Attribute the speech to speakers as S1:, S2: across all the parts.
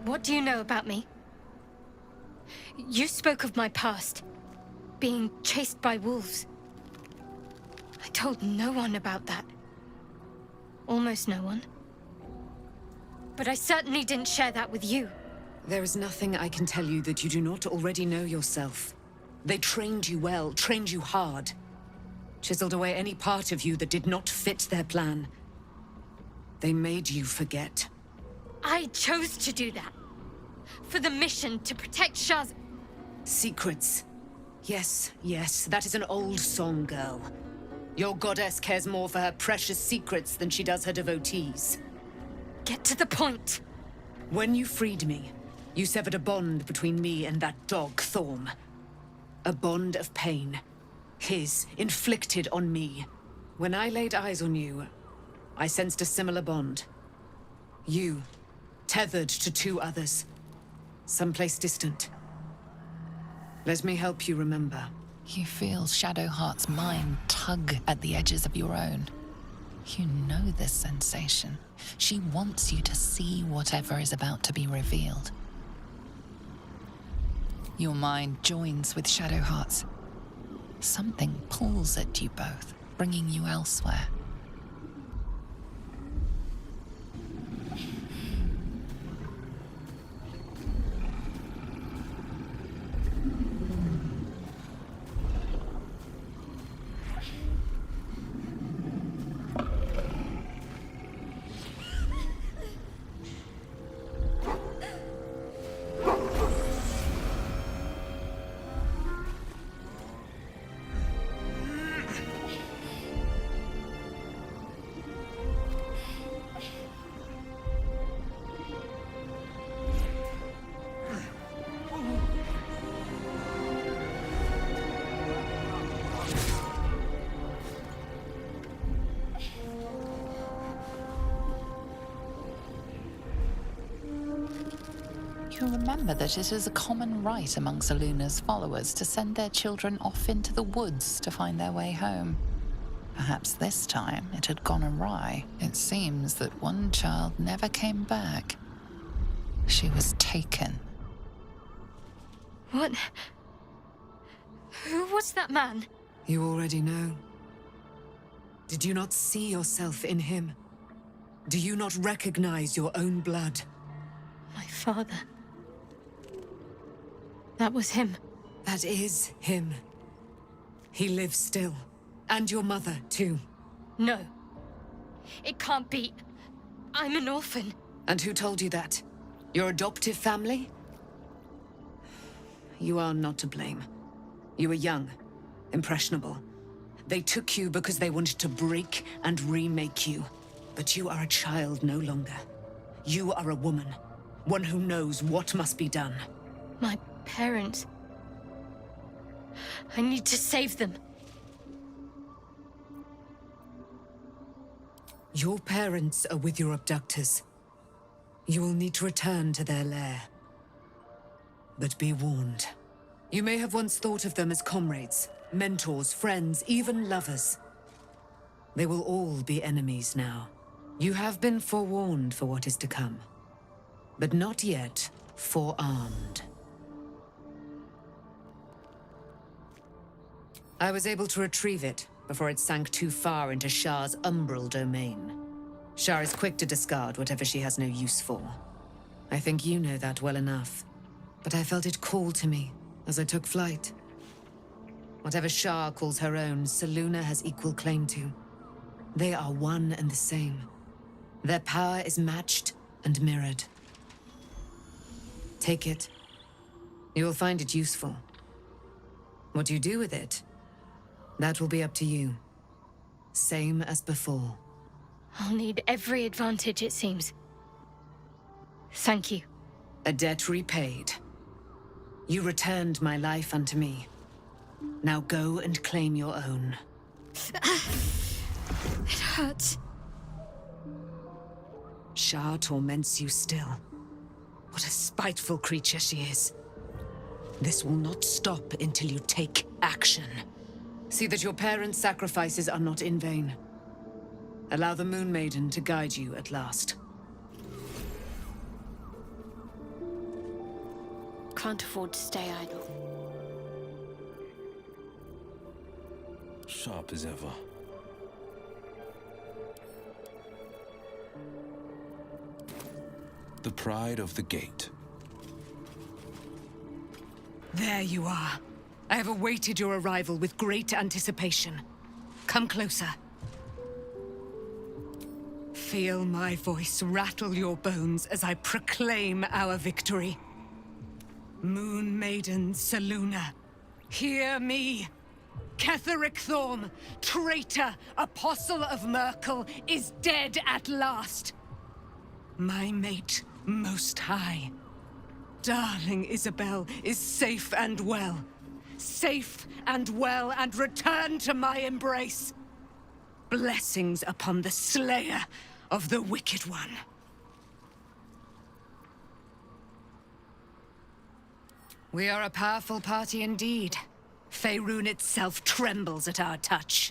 S1: What do you know about me? You spoke of my past, being chased by wolves. I told no one about that. Almost no one. But I certainly didn't share that with you.
S2: There is nothing I can tell you that you do not already know yourself. They trained you well, trained you hard. Chiseled away any part of you that did not fit their plan. They made you forget.
S1: I chose to do that. For the mission to protect Shah's...
S2: Secrets. Yes, yes, that is an old song, girl. Your goddess cares more for her precious secrets than she does her devotees.
S1: Get to the point.
S2: When you freed me, you severed a bond between me and that dog, Thorm. A bond of pain. His, inflicted on me. When I laid eyes on you, I sensed a similar bond. You, tethered to two others. Someplace distant. Let me help you remember.
S3: You feel Shadowheart's mind tug at the edges of your own. You know this sensation. She wants you to see whatever is about to be revealed. Your mind joins with Shadowheart's. Something pulls at you both, bringing you elsewhere. You remember that it is a common rite among Seluna's followers to send their children off into the woods to find their way home. Perhaps this time it had gone awry. It seems that one child never came back. She was taken.
S1: What? Who was that man?
S2: You already know. Did you not see yourself in him? Do you not recognize your own blood?
S1: My father. That was him.
S2: That is him. He lives still. And your mother, too.
S1: No. It can't be. I'm an orphan.
S2: And who told you that? Your adoptive family? You are not to blame. You were young, impressionable. They took you because they wanted to break and remake you. But you are a child no longer. You are a woman. One who knows what must be done.
S1: My parents. I need to save them.
S2: Your parents are with your abductors. You will need to return to their lair. But be warned. You may have once thought of them as comrades, mentors, friends, even lovers. They will all be enemies now. You have been forewarned for what is to come. But not yet forearmed. I was able to retrieve it before it sank too far into Shah's umbral domain. Shah is quick to discard whatever she has no use for. I think you know that well enough. But I felt it call to me as I took flight. Whatever Shah calls her own, Selûne has equal claim to. They are one and the same. Their power is matched and mirrored. Take it. You will find it useful. What you do with it, that will be up to you. Same as before.
S1: I'll need every advantage, it seems. Thank you.
S2: A debt repaid. You returned my life unto me. Now go and claim your own.
S1: It hurts.
S2: Shah torments you still. What a spiteful creature she is. This will not stop until you take action. See that your parents' sacrifices are not in vain. Allow the Moon Maiden to guide you at last.
S1: can't afford to stay idle.
S4: Sharp as ever. The pride of the gate.
S2: There you are. I have awaited your arrival with great anticipation. Come closer. Feel my voice rattle your bones as I proclaim our victory. Moon Maiden Selûne, hear me. Ketheric Thorm, traitor, apostle of Merkel, is dead at last. My mate, Most High. Darling Isabel is safe and well. Safe and well, and returned to my embrace. Blessings upon the slayer of the Wicked One. We are a powerful party indeed. Faerun itself trembles at our touch.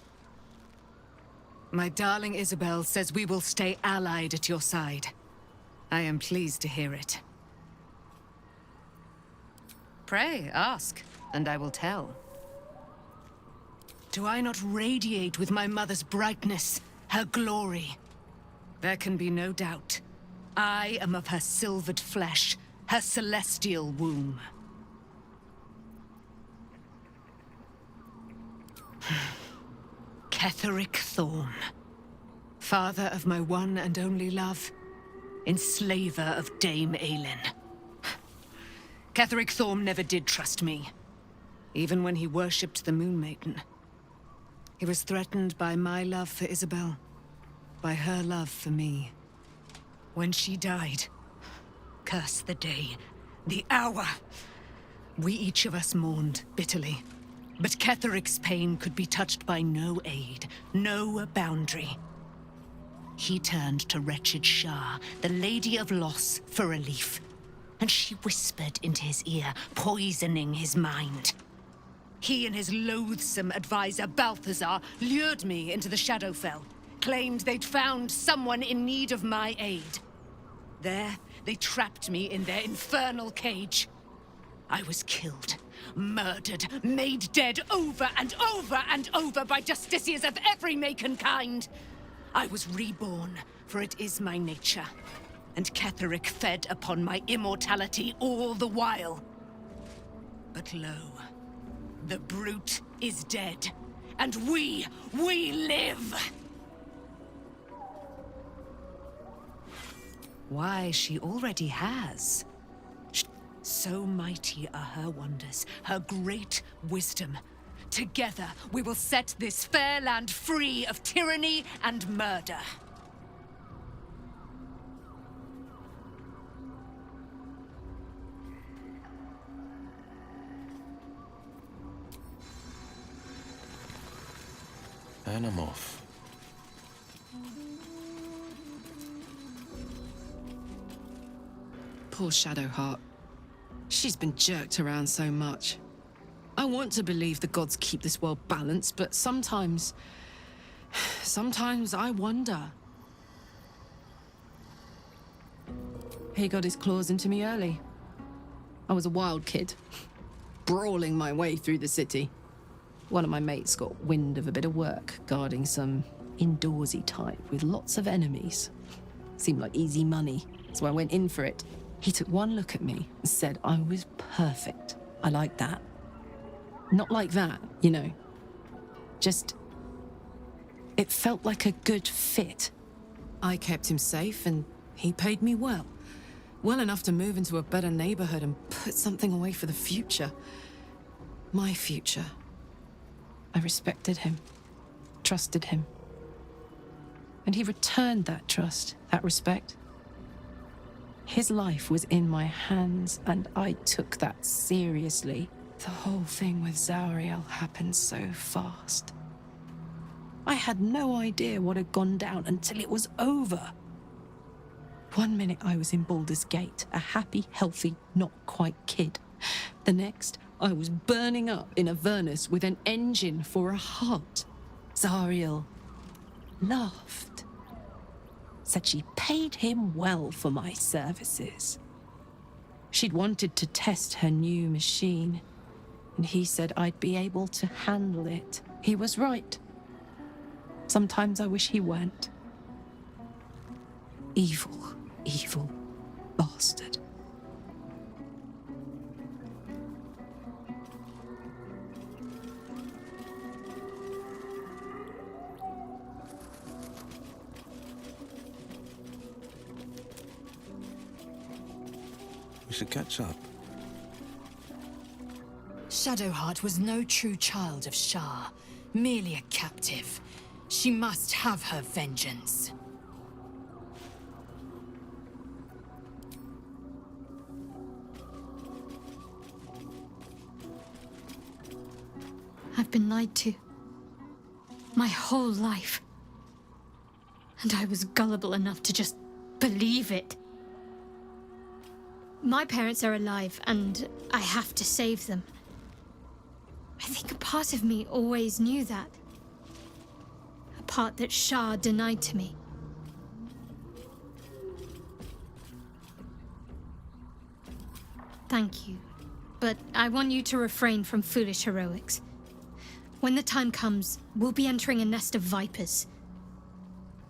S2: My darling Isabel says we will stay allied at your side. I am pleased to hear it. Pray, ask, and I will tell. Do I not radiate with my mother's brightness, her glory? There can be no doubt. I am of her silvered flesh, her celestial womb. Ketheric Thorm, father of my one and only love, enslaver of Dame Aelin. Ketheric Thorm never did trust me, even when he worshipped the Moon Maiden. He was threatened by my love for Isabel, by her love for me. When she died, curse the day, the hour, we each of us mourned bitterly. But Ketheric's pain could be touched by no aid, no boundary. He turned to wretched Shah, the Lady of Loss, for relief. And she whispered into his ear, poisoning his mind. He and his loathsome advisor, Balthazar, lured me into the Shadowfell, claimed they'd found someone in need of my aid. There, they trapped me in their infernal cage. I was killed, murdered, made dead over and over and over by justiciars of every make and kind. I was reborn, for it is my nature. And Ketheric fed upon my immortality all the while. But lo, the brute is dead, and we live! Why, she already has. So mighty are her wonders, her great wisdom. Together, we will set this fair land free of tyranny and murder.
S4: And I'm off.
S5: Poor Shadowheart. She's been jerked around so much. I want to believe the gods keep this world balanced, but sometimes I wonder. He got his claws into me early. I was a wild kid, brawling my way through the city. One of my mates got wind of a bit of work guarding some indoorsy type with lots of enemies. Seemed like easy money, so I went in for it. He took one look at me and said I was perfect. I like that. Not like that, you know. Just, it felt like a good fit. I kept him safe and he paid me well. Well enough to move into a better neighborhood and put something away for the future. My future. I respected him, trusted him. And he returned that trust, that respect. His life was in my hands, and I took that seriously. The whole thing with Zauriel happened so fast. I had no idea what had gone down until it was over. One minute I was in Baldur's Gate, a happy, healthy, not quite kid. The next, I was burning up in Avernus with an engine for a heart. Zauriel laughed. Said she paid him well for my services. She'd wanted to test her new machine, and he said I'd be able to handle it. He was right. Sometimes I wish he weren't. Evil, evil bastard.
S4: We should catch up.
S6: Shadowheart was no true child of Shah, merely a captive. She must have her vengeance.
S1: I've been lied to. My whole life. And I was gullible enough to just believe it. My parents are alive, and I have to save them. I think a part of me always knew that. A part that Shah denied to me. Thank you, but I want you to refrain from foolish heroics. When the time comes, we'll be entering a nest of vipers.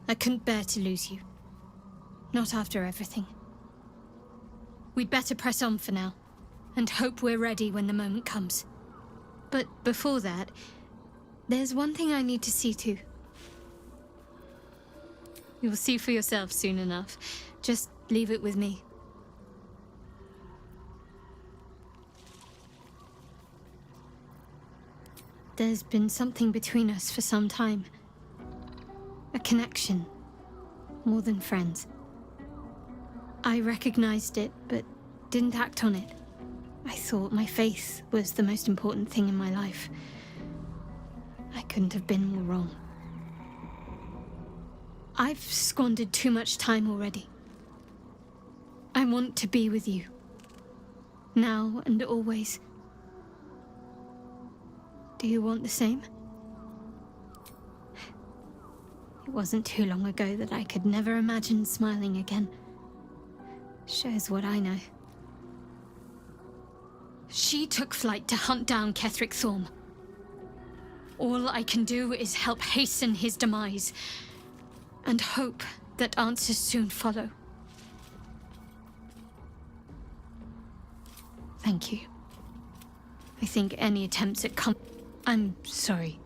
S1: I couldn't bear to lose you. Not after everything. We'd better press on for now, and hope we're ready when the moment comes. But before that, there's one thing I need to see to. You'll see for yourself soon enough. Just leave it with me. There's been something between us for some time. A connection, more than friends. I recognized it, but didn't act on it. I thought my faith was the most important thing in my life. I couldn't have been more wrong. I've squandered too much time already. I want to be with you. Now and always. Do you want the same? It wasn't too long ago that I could never imagine smiling again. Shows what I know. She took flight to hunt down Ketheric Thorm. All I can do is help hasten his demise, and hope that answers soon follow. Thank you. I think any attempts at I'm sorry.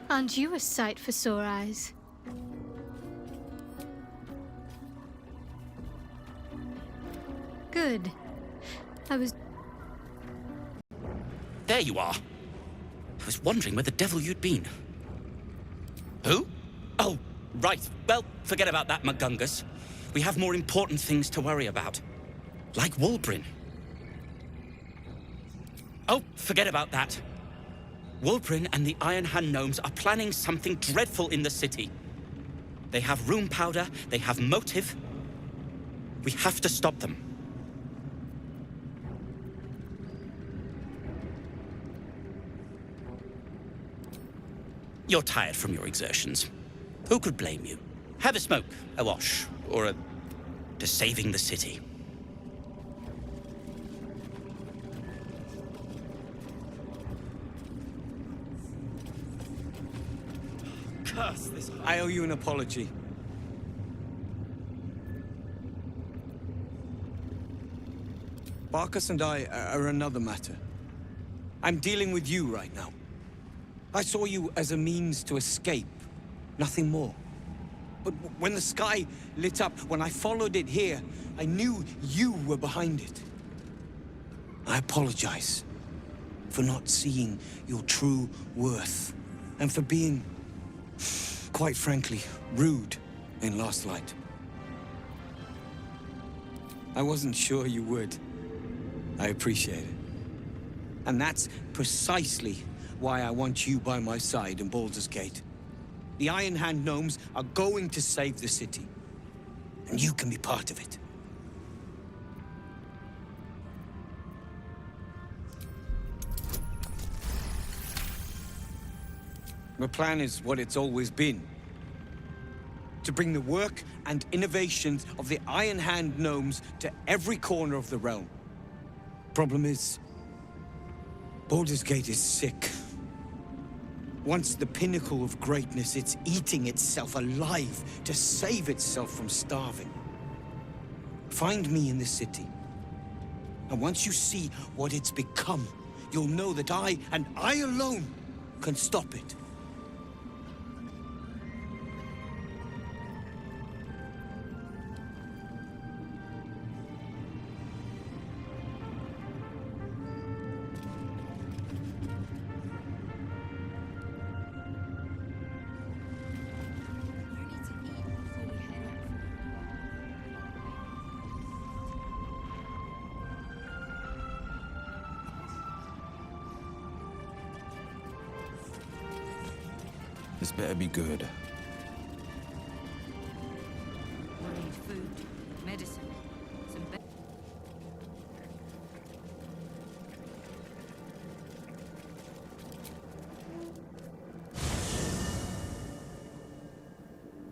S1: Aren't you a sight for sore eyes? Good.
S7: There you are. I was wondering where the devil you'd been. Who? Oh, right. Well, forget about that, McGungus. We have more important things to worry about. Like Wulbrin. Oh, forget about that. Wulbrin and the Iron Hand gnomes are planning something dreadful in the city. They have room powder, they have motive. We have to stop them. You're tired from your exertions. Who could blame you? Have a smoke, a wash, or to saving the city. Curse this.
S8: I owe you an apology. Barkas and I are another matter. I'm dealing with you right now. I saw you as a means to escape, nothing more. But when the sky lit up, when I followed it here, I knew you were behind it. I apologize for not seeing your true worth, and for being, quite frankly, rude in Last Light. I wasn't sure you would. I appreciate it. And that's precisely why I want you by my side in Baldur's Gate. The Iron Hand gnomes are going to save the city, and you can be part of it. The plan is what it's always been. to bring the work and innovations of the Iron Hand gnomes to every corner of the realm. Problem is, Baldur's Gate is sick. Once the pinnacle of greatness, it's eating itself alive to save itself from starving. Find me in the city. And once you see what it's become, you'll know that I, and I alone, can stop it.
S4: This better be good.
S2: We'll need food, medicine, some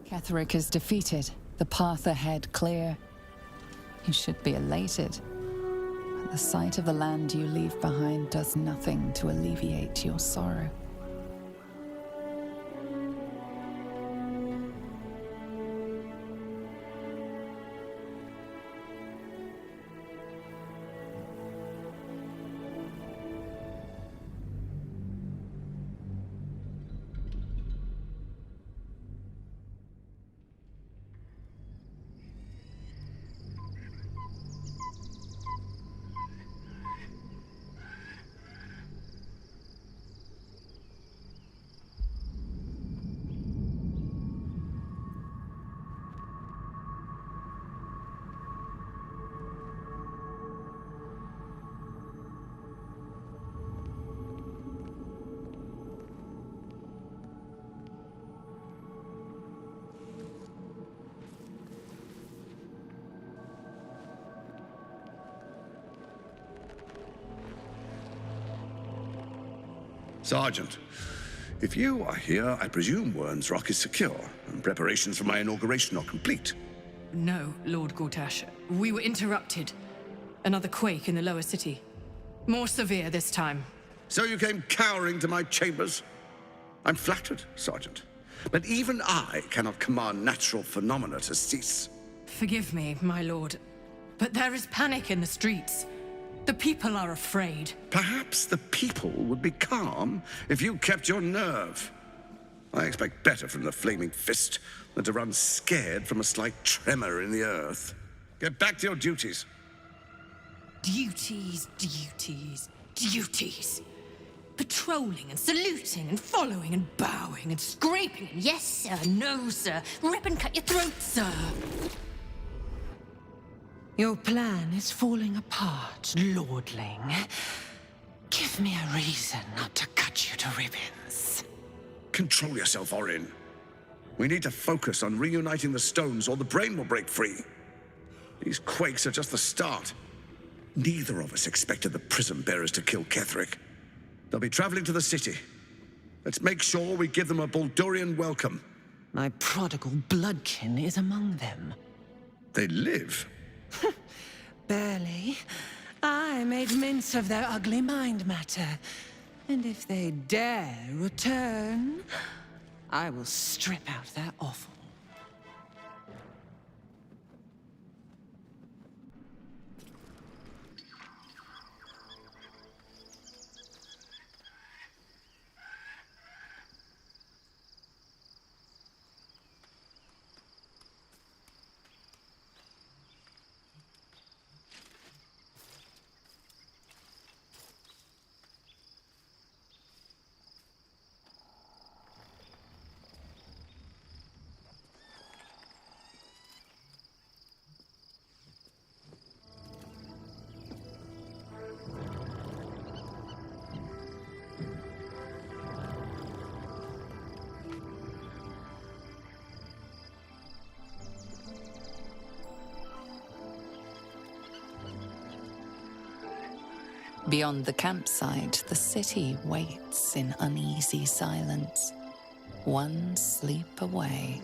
S3: Ketheric is defeated, the path ahead clear. You should be elated. But the sight of the land you leave behind does nothing to alleviate your sorrow.
S9: Sergeant, if you are here, I presume Wern's Rock is secure, and preparations for my inauguration are complete.
S10: No, Lord Gortash. We were interrupted. Another quake in the lower city. More severe this time.
S9: So you came cowering to my chambers? I'm flattered, Sergeant. But even I cannot command natural phenomena to cease.
S10: Forgive me, my lord, but there is panic in the streets. The people are afraid.
S9: Perhaps the people would be calm if you kept your nerve. I expect better from the Flaming Fist than to run scared from a slight tremor in the earth. Get back to your duties.
S10: Duties, duties, duties. Patrolling and saluting and following and bowing and scraping. Yes, sir. No, sir. Rip and cut your throat, sir.
S11: Your plan is falling apart, lordling. Give me a reason not to cut you to ribbons.
S9: Control yourself, Orin. We need to focus on reuniting the stones or the brain will break free. These quakes are just the start. Neither of us expected the Prism Bearers to kill Ketheric. They'll be traveling to the city. Let's make sure we give them a Baldurian welcome.
S11: My prodigal bloodkin is among them.
S9: They live.
S11: Barely. I made mince of their ugly mind matter. And if they dare return, I will strip out their offal.
S3: Beyond the campsite, the city waits in uneasy silence, one sleep away.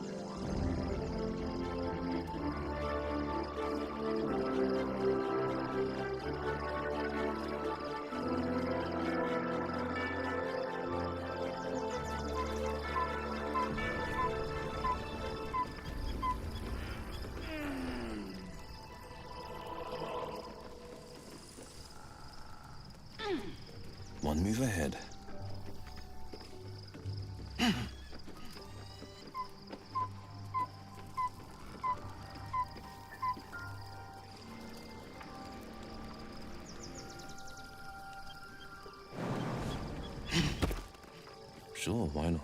S4: on, move ahead. Sure, why not?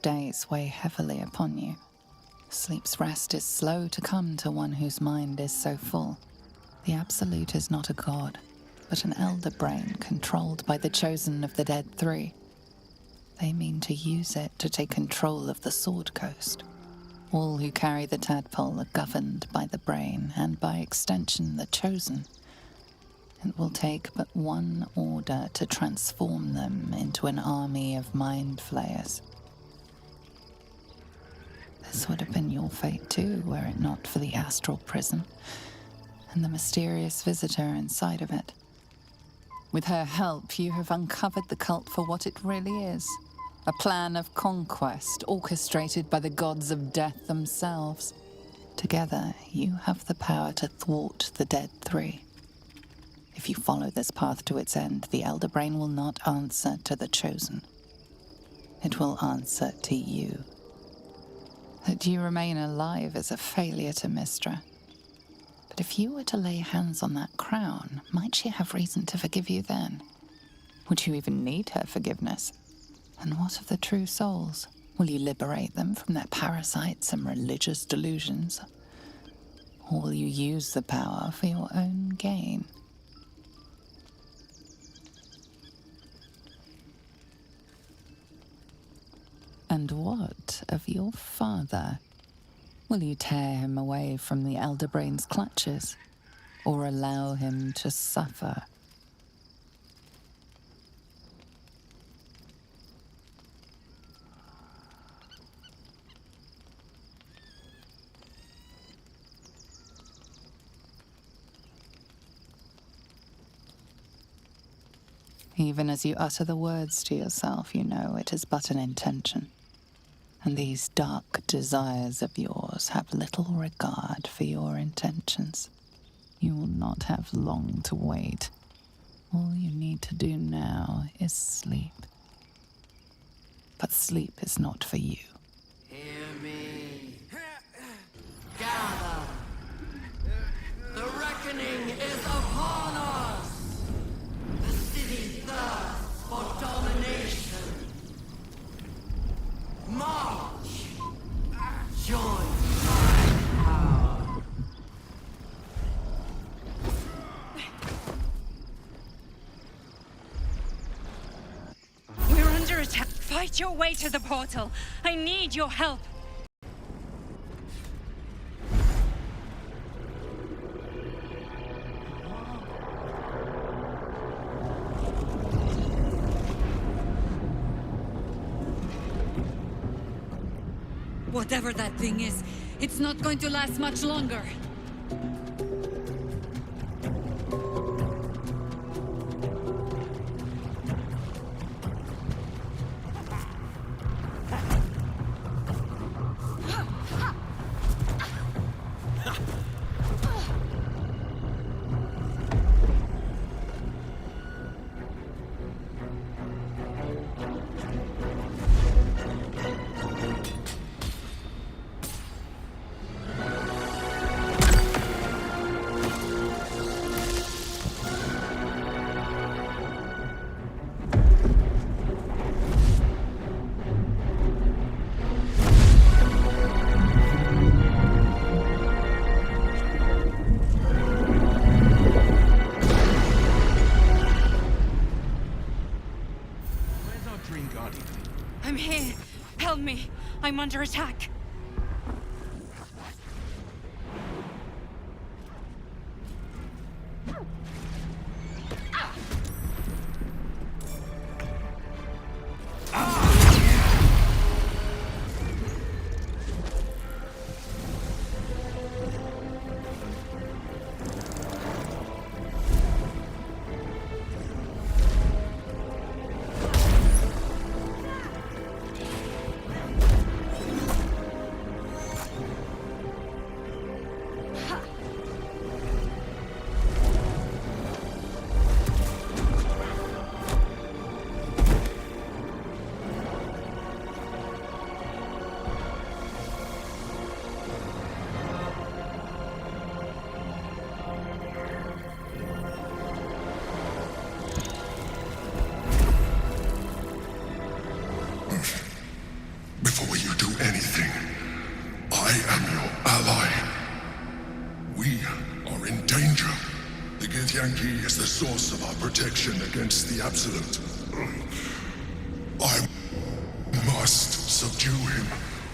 S3: Days weigh heavily upon you. Sleep's rest is slow to come to one whose mind is so full. The Absolute is not a god, but an elder brain controlled by the chosen of the Dead Three. They mean to use it to take control of the Sword Coast. All who carry the tadpole are governed by the brain, and by extension the chosen. It will take but one order to transform them into an army of mind flayers. This would have been your fate too, were it not for the astral prison and the mysterious visitor inside of it. With her help, you have uncovered the cult for what it really is. A plan of conquest orchestrated by the gods of death themselves. Together, you have the power to thwart the Dead Three. If you follow this path to its end, the Elder Brain will not answer to the Chosen. It will answer to you. That you remain alive is a failure to Mystra. But if you were to lay hands on that crown, might she have reason to forgive you then? Would you even need her forgiveness? And what of the true souls? Will you liberate them from their parasites and religious delusions? Or will you use the power for your own gain? And what of your father? Will you tear him away from the Elder Brain's clutches, or allow him to suffer? Even as you utter the words to yourself, you know it is but an intention. And these dark desires of yours have little regard for your intentions. You will not have long to wait. All you need to do now is sleep. But sleep is not for you.
S12: Hear me. Gather. The reckoning is upon us. The city thirsts for domination. March! Join my power!
S1: We're under attack. Fight your way to the portal. I need your help.
S6: Whatever that thing is, it's not going to last much longer.
S1: I'm here. Help me. I'm under attack.
S13: Githyanki is the source of our protection against the Absolute. I must subdue him,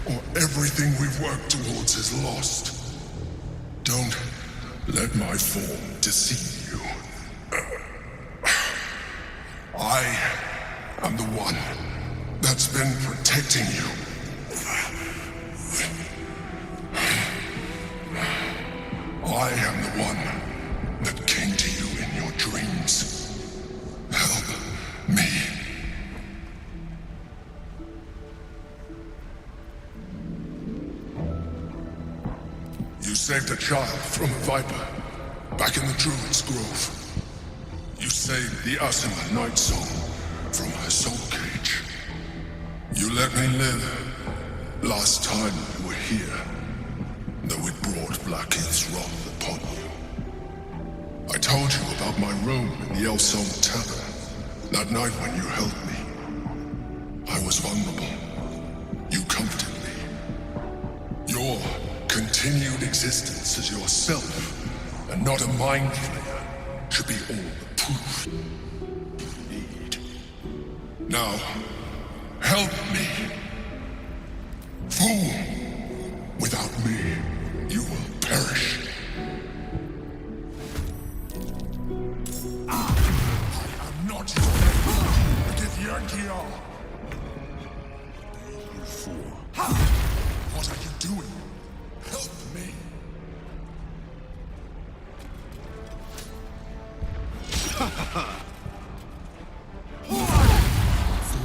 S13: or everything we've worked towards is lost. Don't let my form deceive you. I am the one that's been protecting you. I am the one that came to you in your dreams. Help me. You saved a child from a viper back in the Druid's Grove. You saved the Asima Night Soul from her soul cage. You let me live last time you were here, though it brought Blackheath's wrath upon you. I told you about my room in the Elsong Tavern that night when you held me. I was vulnerable. You comforted me. Your continued existence as yourself, and not a mind flayer, should be all the proof you need. Now, help me. Fool! Without me, you will perish. I am not your name. Githyanki are. You fool. What are you doing? Help me.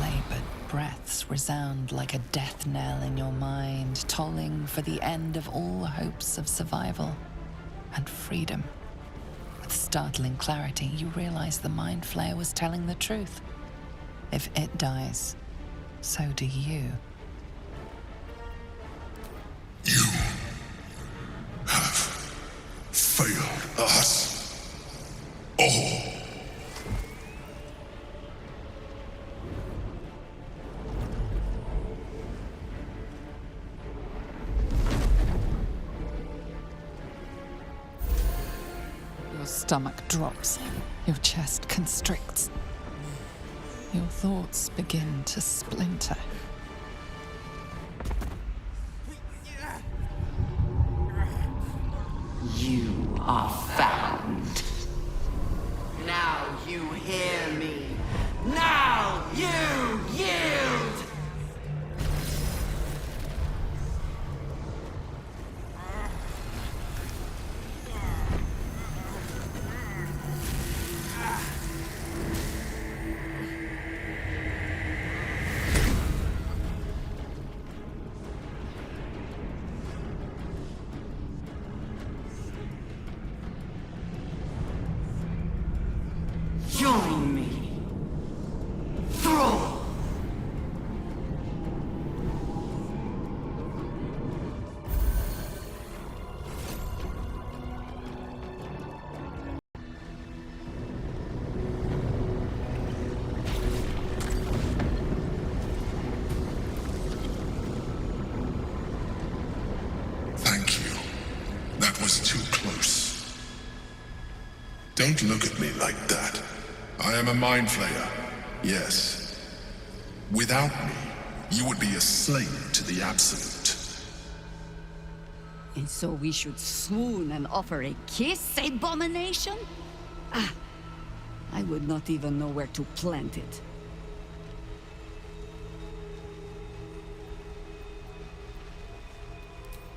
S3: Labored breaths resound like a death knell in your mind, tolling for the end of all hopes of survival and freedom. With startling clarity, you realize the Mind Flayer was telling the truth. If it dies, so do you.
S13: You have failed us all.
S3: Your stomach drops, your chest constricts. Your thoughts begin to splinter.
S12: You are found. Now you hear me. Now you yield! Join me. Thrall!
S13: Thank you. That was too close. Don't look at me like that. I am a Mind Flayer, yes. Without me, you would be a slave to the Absolute.
S14: And so we should swoon and offer a kiss, abomination? Ah, I would not even know where to plant it.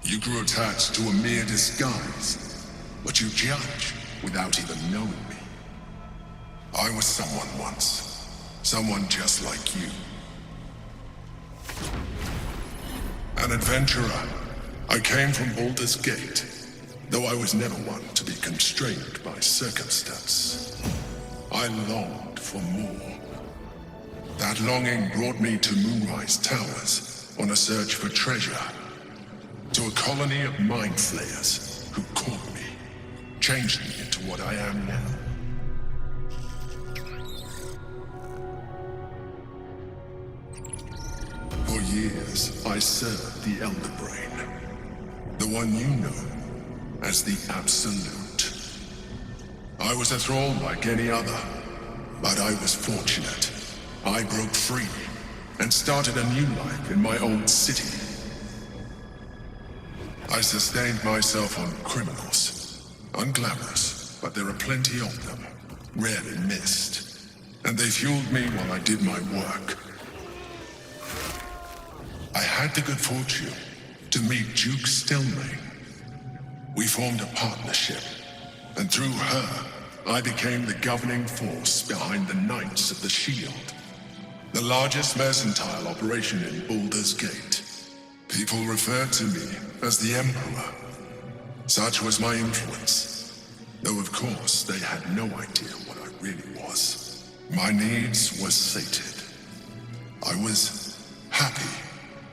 S13: You grew attached to a mere disguise, but you judge without even knowing me. I was someone once, someone just like you. An adventurer. I came from Baldur's Gate, though I was never one to be constrained by circumstance. I longed for more. That longing brought me to Moonrise Towers on a search for treasure. To a colony of Mind Flayers who caught me, changed me into what I am now. For years, I served the Elder Brain, the one you know as the Absolute. I I was a thrall like any other, but I was fortunate. I broke free and started a new life in my old city. I sustained myself on criminals. Unglamorous, but there are plenty of them, rarely missed. And they fueled me while I did my work. I had the good fortune to meet Duke Stelmane. We formed a partnership, and through her, I became the governing force behind the Knights of the Shield, the largest mercantile operation in Baldur's Gate. People referred to me as the Emperor. Such was my influence, though of course they had no idea what I really was. My needs were sated. I was happy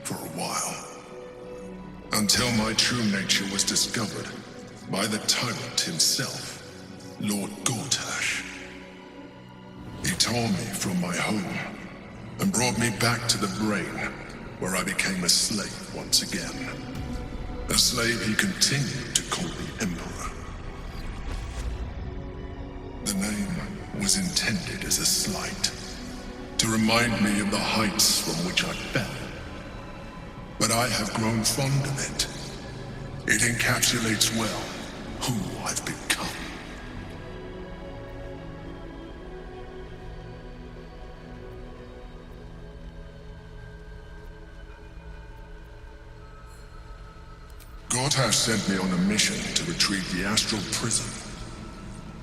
S13: for a while, until my true nature was discovered by the tyrant himself, Lord Gortash. He tore me from my home and brought me back to the Brain, where I became a slave once again. A slave he continued to call the Emperor. The name was intended as a slight, to remind me of the heights from which I fell. But I have grown fond of it. It encapsulates well who I've become. Gortash sent me on a mission to retrieve the Astral Prism.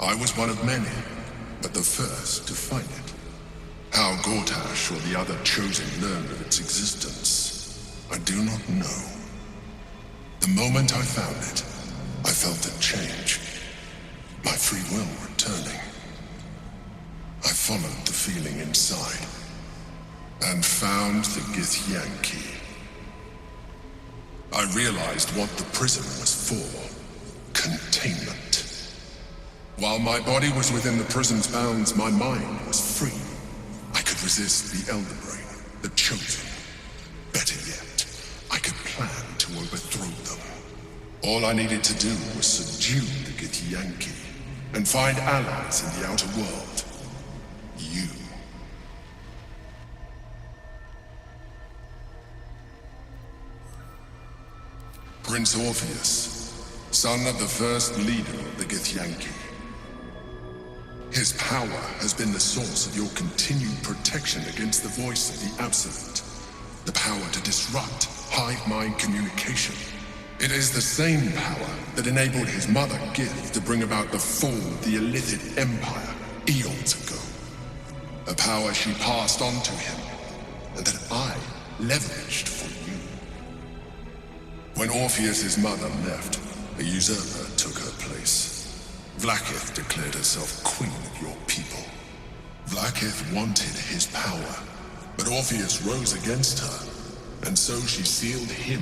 S13: I was one of many, but the first to find it. How Gortash or the other Chosen learned of its existence, I do not know. The moment I found it, I felt a change. My free will returning. I followed the feeling inside, and found the Githyan key. I realized what the prism was for. Containment. While my body was within the prison's bounds, my mind was free. I could resist the Elder Brain, the Chosen. Better yet, I could plan to overthrow them. All I needed to do was subdue the Githyan key and find allies in the outer world. You. Prince Orpheus, son of the first leader of the Githyan key. His power has been the source of your continued protection against the voice of the Absolute. The power to disrupt hive mind communication. It is the same power that enabled his mother, Gith, to bring about the fall of the Illithid Empire eons ago. A power she passed on to him, and that I leveraged for you. When Orpheus's mother left, a usurper took her place. Vlaakith declared herself queen of your people. Vlaakith wanted his power, but Orpheus rose against her, and so she sealed him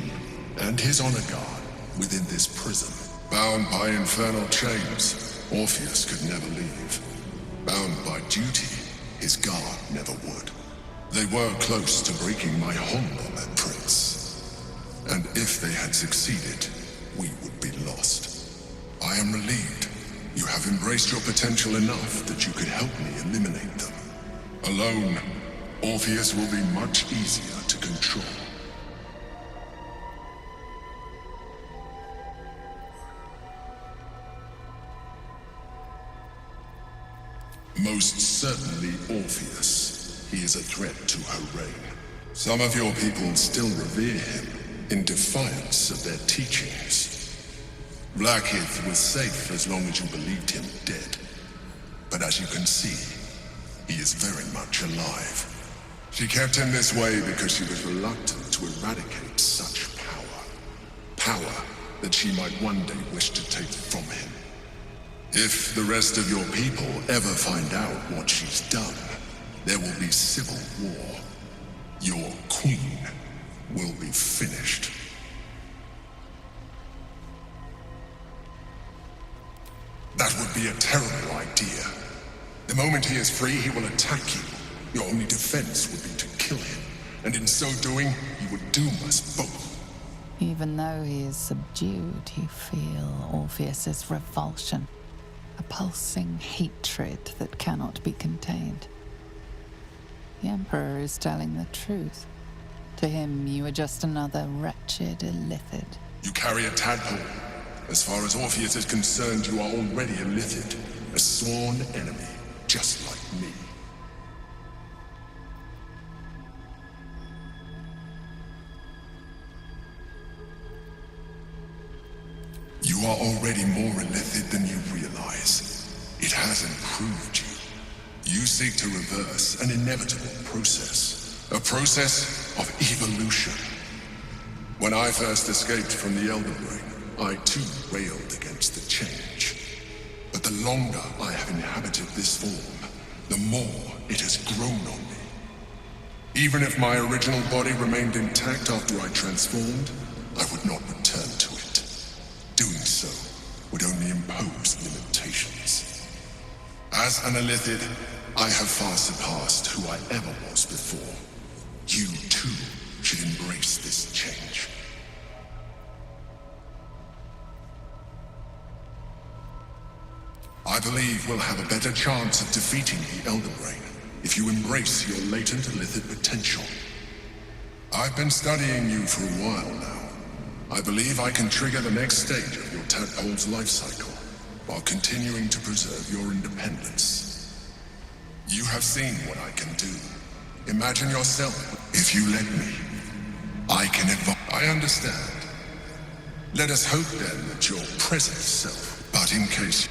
S13: and his honor guard within this prison. Bound by infernal chains, Orpheus could never leave. Bound by duty, his guard never would. They were close to breaking my hold on that prince. And if they had succeeded, we would be lost. I am relieved. You have embraced your potential enough that you could help me eliminate them. Alone, Orpheus will be much easier to control. Most certainly Orpheus. He is a threat to her reign. Some of your people still revere him, in defiance of their teachings. Vlaakith was safe as long as you believed him dead. But as you can see, he is very much alive. She kept him this way because she was reluctant to eradicate such power. Power that she might one day wish to take from him. If the rest of your people ever find out what she's done, there will be civil war. Your queen will be finished. That would be a terrible idea. The moment he is free, he will attack you. Your only defense would be to kill him, and in so doing, you would doom us both.
S3: Even though he is subdued, you feel Orpheus's revulsion. a pulsing hatred that cannot be contained. The Emperor is telling the truth. To him, you are just another wretched illithid.
S13: You carry a tadpole. As far as Orpheus is concerned, you are already a illithid, a sworn enemy, just like me. You are already more illithid than you realize. It has improved you. You seek to reverse an inevitable process. A process of evolution. When I first escaped from the Elder Brain, I too railed against the change. But the longer I have inhabited this form, the more it has grown on me. Even if my original body remained intact after I transformed, I would not return to it. Doing so would only impose limitations. As an illithid, I have far surpassed who I ever was before. You too should embrace this change. I believe we'll have a better chance of defeating the Elder Brain if you embrace your latent illithid potential. I've been studying you for a while now. I believe I can trigger the next stage of your tadpole's life cycle, while continuing to preserve your independence. You have seen what I can do. Imagine yourself. If you let me, I can evolve. I understand. Let us hope then that your present self, but in case...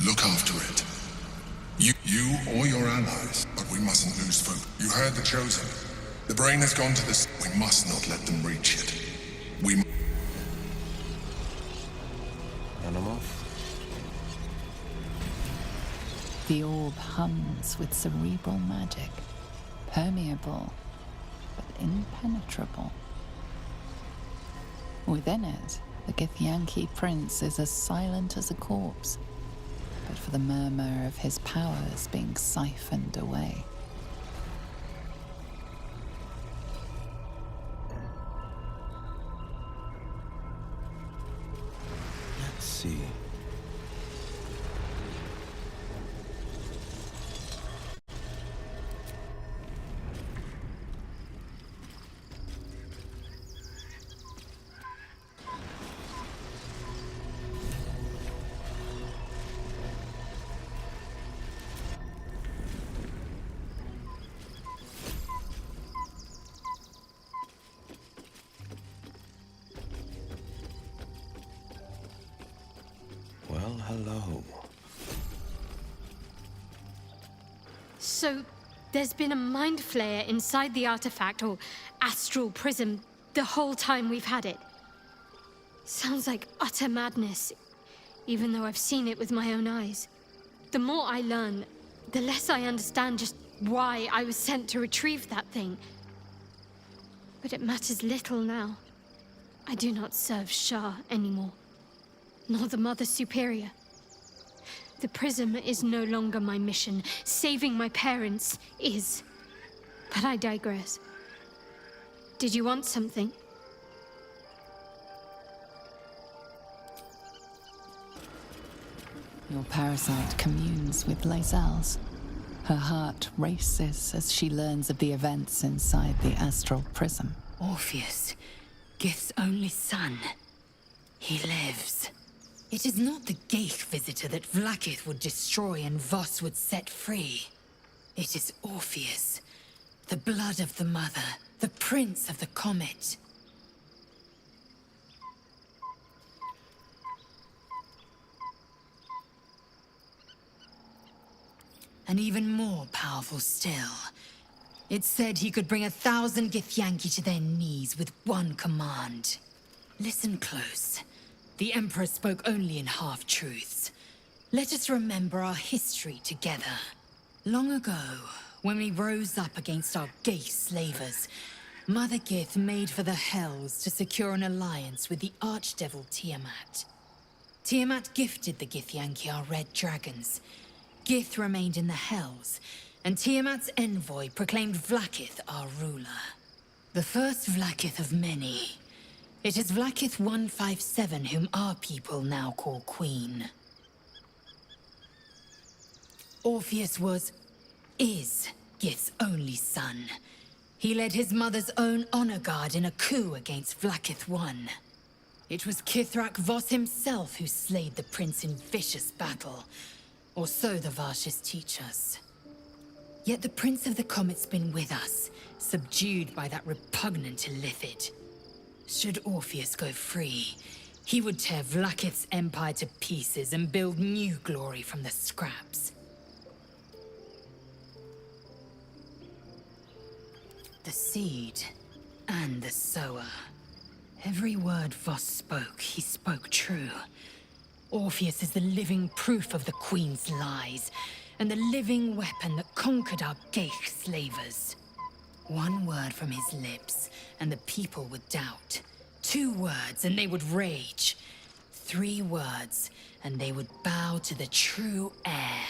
S13: Look after it. You or your allies, but we mustn't lose focus. You heard the Chosen. The brain has gone to this. We must not let them reach it. We.
S4: Animal?
S3: The orb hums with cerebral magic, permeable, but impenetrable. Within it, the Githyanki prince is as silent as a corpse, but for the murmur of his powers being siphoned away.
S4: Let's see. Well, hello.
S1: So, there's been a mind flayer inside the artifact, or astral prism, the whole time we've had it. Sounds like utter madness, even though I've seen it with my own eyes. The more I learn, the less I understand just why I was sent to retrieve that thing. But it matters little now. I do not serve Shah anymore, nor the Mother Superior. The prism is no longer my mission. Saving my parents is. But I digress. Did you want something?
S3: Your parasite communes with Lae'zel's. Her heart races as she learns of the events inside the astral prism.
S6: Orpheus, Gith's only son. He lives. It is not the Geich visitor that Vlaakith would destroy and Voss would set free. It is Orpheus, the blood of the mother, the prince of the comet. And even more powerful still. It said he could bring 1,000 Githyanki to their knees with one command. Listen close. The Emperor spoke only in half-truths. Let us remember our history together. Long ago, when we rose up against our Geich slavers, Mother Gith made for the Hells to secure an alliance with the Archdevil Tiamat. Tiamat gifted the Githyanki our red dragons. Gith remained in the Hells, and Tiamat's envoy proclaimed Vlaakith our ruler. The first Vlaakith of many. It is Vlaakith 157 whom our people now call Queen. Orpheus is Gith's only son. He led his mother's own honor guard in a coup against Vlaakith I. It was Kithrak Voss himself who slayed the prince in vicious battle, or so the Varshis teach us. Yet the Prince of the Comet's been with us, subdued by that repugnant Illithid. Should Orpheus go free, he would tear Vlaakith's empire to pieces and build new glory from the scraps. The seed and the sower. Every word Voss spoke, he spoke true. Orpheus is the living proof of the Queen's lies, and the living weapon that conquered our Geich slavers. One word from his lips, and the people would doubt. 2 words, and they would rage. 3 words, and they would bow to the true heir.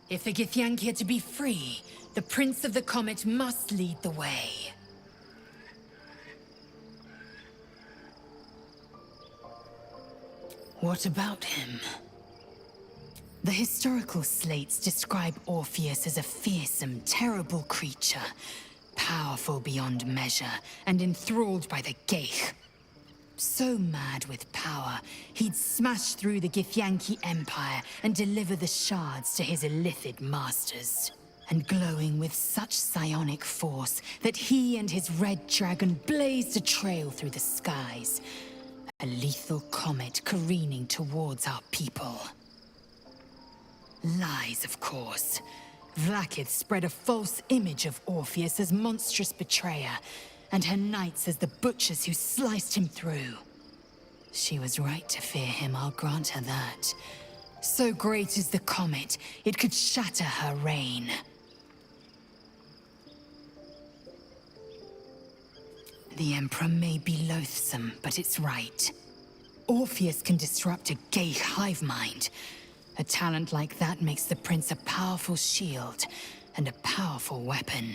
S6: If the Githyanki are to be free, the Prince of the Comet must lead the way. What about him? The historical slates describe Orpheus as a fearsome, terrible creature, powerful beyond measure, and enthralled by the Geich. So mad with power, he'd smash through the Githyanki Empire and deliver the shards to his Illithid masters. And glowing with such psionic force that he and his red dragon blazed a trail through the skies. A lethal comet careening towards our people. Lies, of course. Vlaakith spread a false image of Orpheus as monstrous betrayer, and her knights as the butchers who sliced him through. She was right to fear him, I'll grant her that. So great is the comet, it could shatter her reign. The Emperor may be loathsome, but it's right. Orpheus can disrupt a Geich hive mind. A talent like that makes the Prince a powerful shield and a powerful weapon.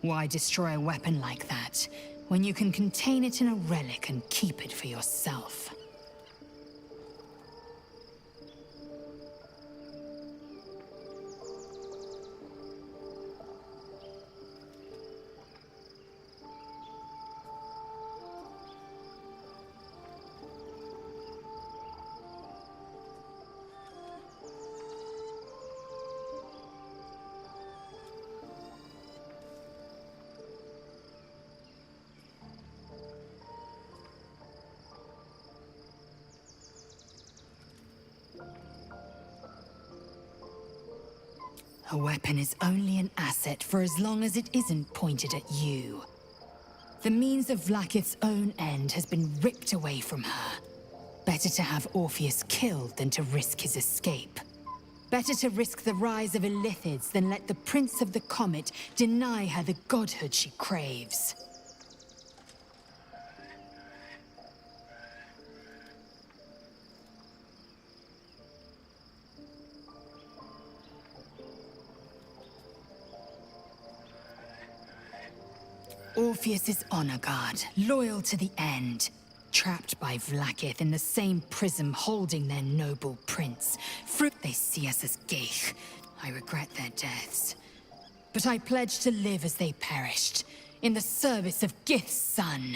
S6: Why destroy a weapon like that, when you can contain it in a relic and keep it for yourself? A weapon is only an asset for as long as it isn't pointed at you. The means of Vlaakith's own end has been ripped away from her. Better to have Orpheus killed than to risk his escape. Better to risk the rise of Illithids than let the Prince of the Comet deny her the godhood she craves. Orpheus is honor guard, loyal to the end. Trapped by Vlaakith in the same prism holding their noble prince. They see us as Geich. I regret their deaths. But I pledge to live as they perished, in the service of Gith's son.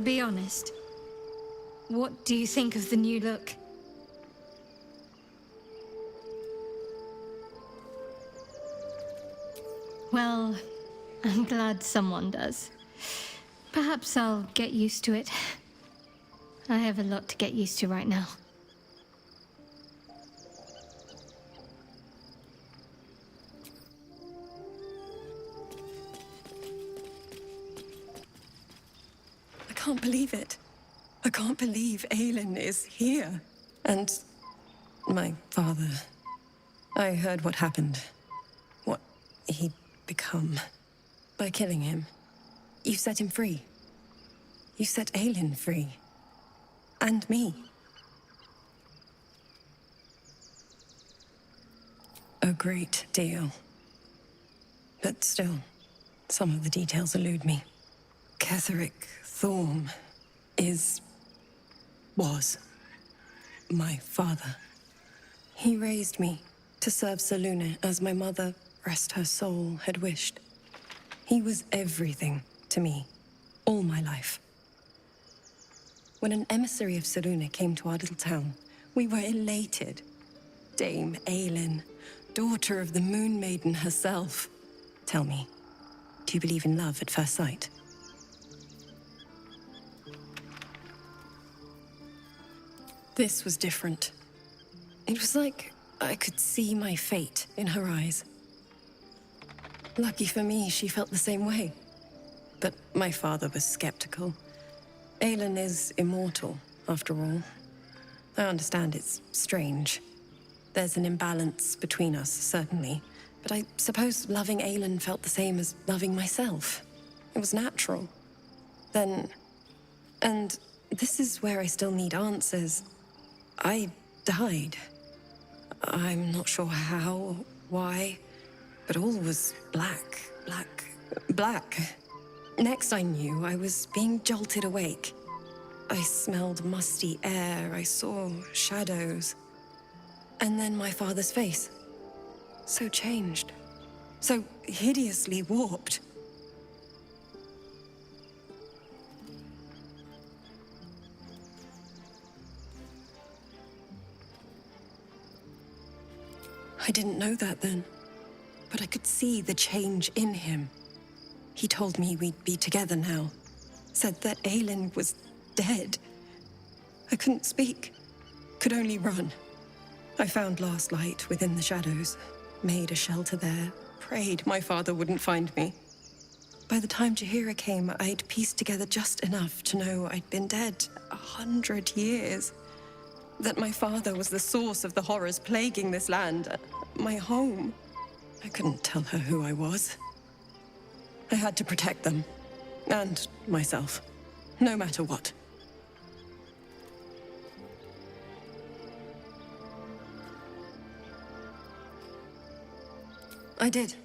S1: Be honest. What do you think of the new look? Well, I'm glad someone does. Perhaps I'll get used to it. I have a lot to get used to right now.
S15: I can't believe it. I can't believe Aelin is here. And my father. I heard what happened. What he'd become. By killing him. You set him free. You set Aelin free. And me. A great deal. But still, some of the details elude me. Ketheric Thorm was my father. He raised me to serve Selûne as my mother, rest her soul, had wished. He was everything to me, all my life. When an emissary of Selûne came to our little town, we were elated. Dame Aelin, daughter of the Moon Maiden herself. Tell me, do you believe in love at first sight? This was different. It was like I could see my fate in her eyes. Lucky for me, she felt the same way. But my father was skeptical. Aelin is immortal, after all. I understand it's strange. There's an imbalance between us, certainly. But I suppose loving Aelin felt the same as loving myself. It was natural. Then... And this is where I still need answers. I died. I'm not sure how, why, but all was black. Next I knew, I was being jolted awake. I smelled musty air, I saw shadows. And then my father's face. So changed. So hideously warped. I didn't know that then, but I could see the change in him. He told me we'd be together now, said that Aelin was dead. I couldn't speak, could only run. I found last light within the shadows, made a shelter there, prayed my father wouldn't find me. By the time Jaheira came, I'd pieced together just enough to know I'd been dead 100 years. That my father was the source of the horrors plaguing this land, my home. I couldn't tell her who I was. I had to protect them, and myself, no matter what. I did.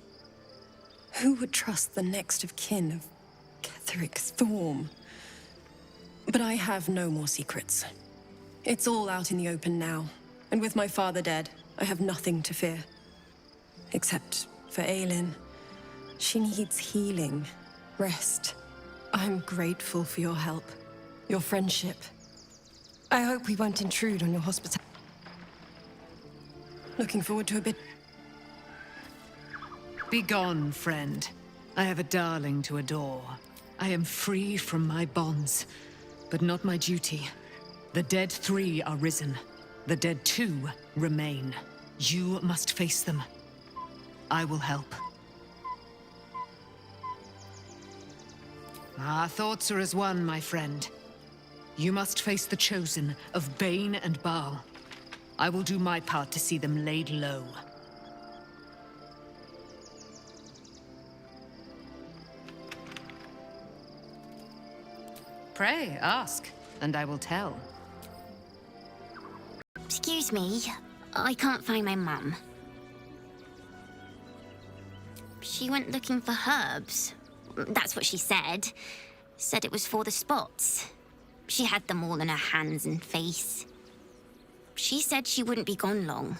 S15: Who would trust the next of kin of Ketheric Thorm? But I have no more secrets. It's all out in the open now, and with my father dead, I have nothing to fear. Except for Aelin. She needs healing, rest. I'm grateful for your help, your friendship. I hope we won't intrude on your hospitality. Looking forward to a bit.
S2: Begone, friend. I have a darling to adore. I am free from my bonds, but not my duty. The dead 3 are risen. The dead 2 remain. You must face them. I will help. Our thoughts are as one, my friend. You must face the Chosen of Bane and Baal. I will do my part to see them laid low. Pray, ask, and I will tell.
S16: Excuse me, I can't find my mum. She went looking for herbs. That's what she said. Said it was for the spots. She had them all in her hands and face. She said she wouldn't be gone long.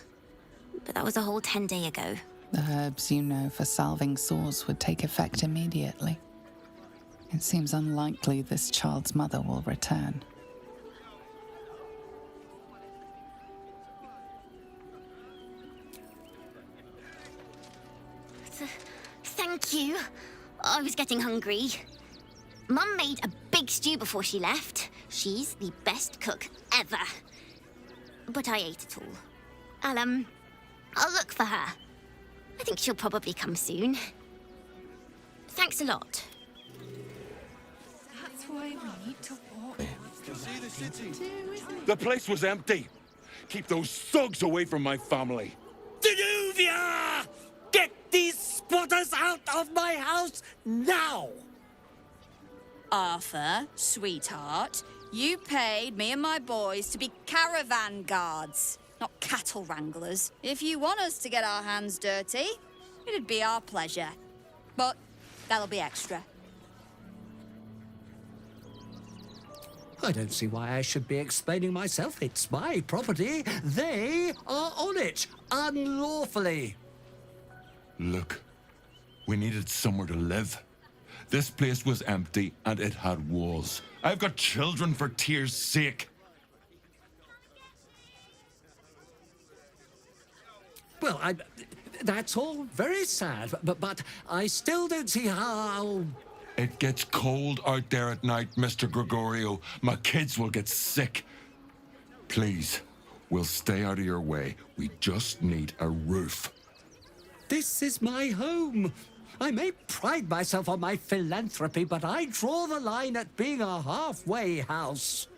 S16: But that was a whole 10 days ago.
S3: The herbs you know for salving sores would take effect immediately. It seems unlikely this child's mother will return.
S16: Thank you. I was getting hungry. Mum made a big stew before she left. She's the best cook ever. But I ate it all. I'll look for her. I think she'll probably come soon. Thanks a lot.
S15: That's why we need to walk.
S17: The place was empty. Keep those thugs away from my family.
S18: Danuvia! Get these squatters out of my house now!
S19: Arthur, sweetheart, you paid me and my boys to be caravan guards, not cattle wranglers. If you want us to get our hands dirty, it'd be our pleasure. But that'll be extra.
S20: I don't see why I should be explaining myself. It's my property. They are on it, unlawfully.
S17: Look, we needed somewhere to live. This place was empty and it had walls. I've got children for tears' sake.
S20: Well, that's all very sad, but I still don't see how...
S17: It gets cold out there at night, Mr. Gregorio. My kids will get sick. Please, we'll stay out of your way. We just need a roof.
S20: This is my home. I may pride myself on my philanthropy, but I draw the line at being a halfway house.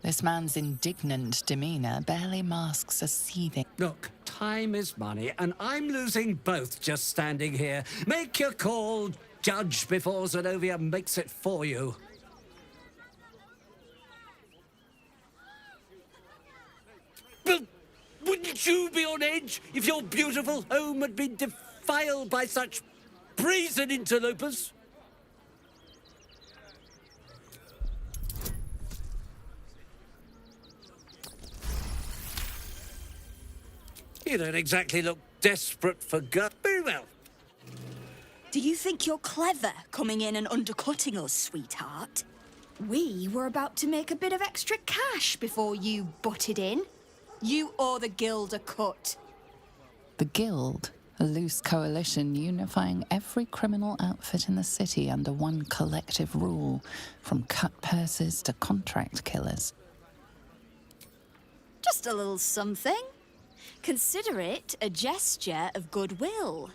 S3: This man's indignant demeanor barely masks a seething...
S20: Look, time is money, and I'm losing both just standing here. Make your call, judge, before Zenobia makes it for you. But wouldn't you be on edge if your beautiful home had been defiled by such brazen interlopers? You don't exactly look desperate for gut. Very well.
S19: Do you think you're clever coming in and undercutting us, sweetheart? We were about to make a bit of extra cash before you butted in. You owe the guild a cut.
S3: The Guild, a loose coalition unifying every criminal outfit in the city under one collective rule, from cut purses to contract killers.
S19: Just a little something. Consider it a gesture of goodwill.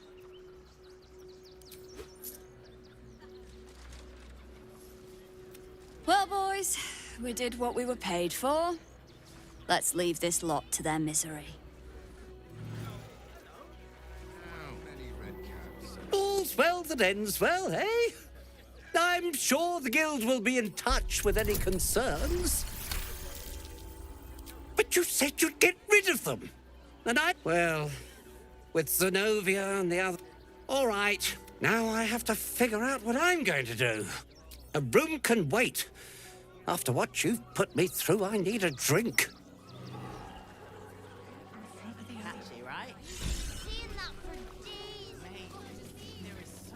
S19: Well, boys, we did what we were paid for. Let's leave this lot to their misery.
S20: All's well that ends well, eh? I'm sure the Guild will be in touch with any concerns. But you said you'd get rid of them. And well, with Zenobia and the other... All right, now I have to figure out what I'm going to do. A room can wait. After what you've put me through, I need a drink.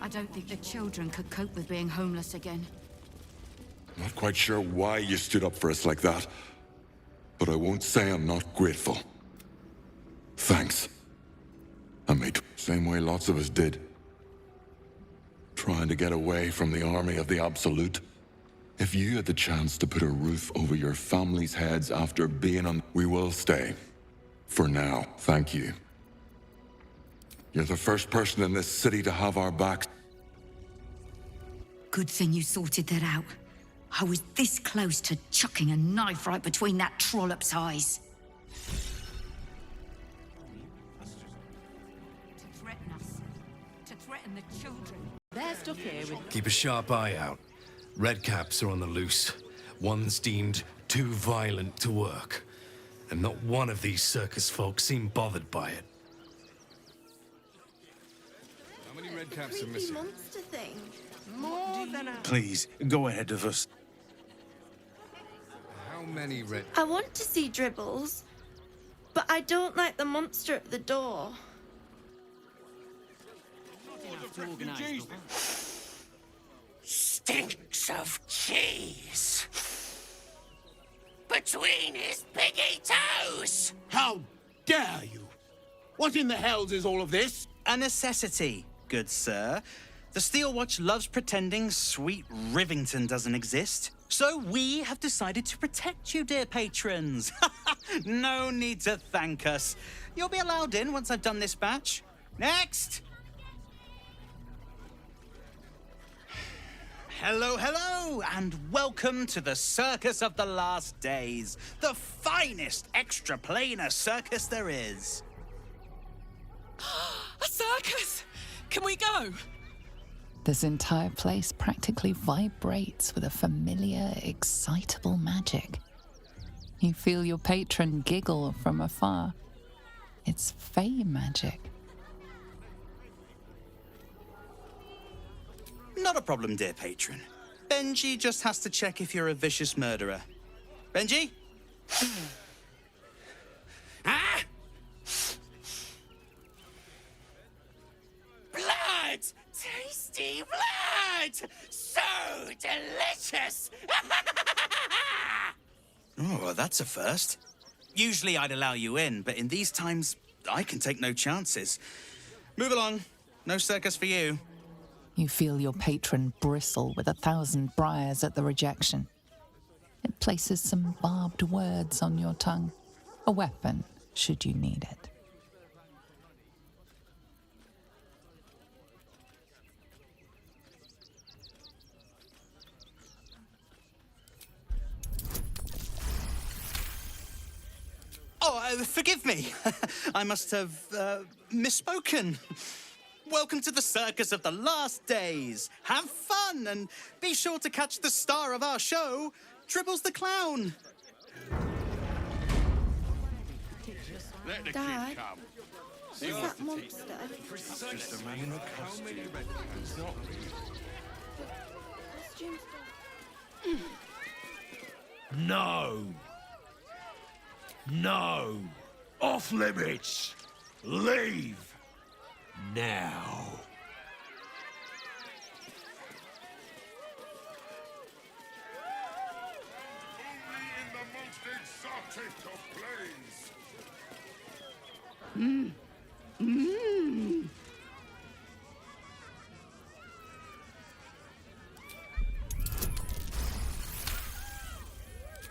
S21: I don't think the children could cope with being homeless again.
S17: Not quite sure why you stood up for us like that, but I won't say I'm not grateful. Thanks. I made same way lots of us did. Trying to get away from the army of the Absolute. If you had the chance to put a roof over your family's heads after being on... We will stay. For now, thank you. You're the first person in this city to have our backs.
S22: Good thing you sorted that out. I was this close to chucking a knife right between that trollop's eyes.
S21: To threaten us. To threaten the children.
S23: They're stuck here with...
S24: Keep a sharp eye out. Redcaps are on the loose. One's deemed too violent to work. And not one of these circus folk seem bothered by it.
S17: How many redcaps are missing?
S25: Monster thing. More than a...
S26: Please, go ahead of us.
S24: How many red...
S25: I want to see Dribbles, but I don't like the monster at the door.
S27: Stinks of cheese between his piggy toes.
S18: How dare you? What in the hells is all of this?
S28: A necessity, good sir. The Steel Watch loves pretending sweet Rivington doesn't exist. So we have decided to protect you, dear patrons. No need to thank us. You'll be allowed in once I've done this batch. Next! Hello, hello, and welcome to the Circus of the Last Days, the finest extra-planar circus there is.
S29: A circus? Can we go?
S3: This entire place practically vibrates with a familiar, excitable magic. You feel your patron giggle from afar. It's Fey magic.
S28: Not a problem, dear patron. Benji just has to check if you're a vicious murderer. Benji?
S27: Ah! Blood! Tasty blood! So delicious!
S28: Oh, that's a first. Usually I'd allow you in, but in these times, I can take no chances. Move along. No circus for you.
S3: You feel your patron bristle with 1,000 briars at the rejection. It places some barbed words on your tongue, a weapon should you need it.
S28: Oh, forgive me. I must have misspoken. Welcome to the circus of the last days. Have fun and be sure to catch the star of our show, Dribbles the Clown.
S25: Dad, who's that monster?
S18: No. No. Off limits. Leave. Now.
S13: Only in the most exotic of planes.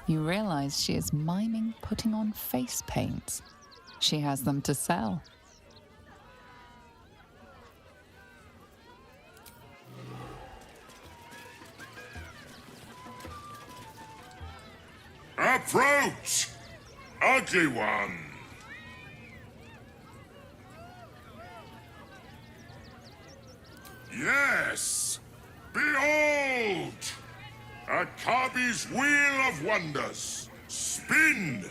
S3: You realize she is miming putting on face paints. She has them to sell.
S13: Approach, ugly one. Yes, behold, Akabi's Wheel of Wonders. Spin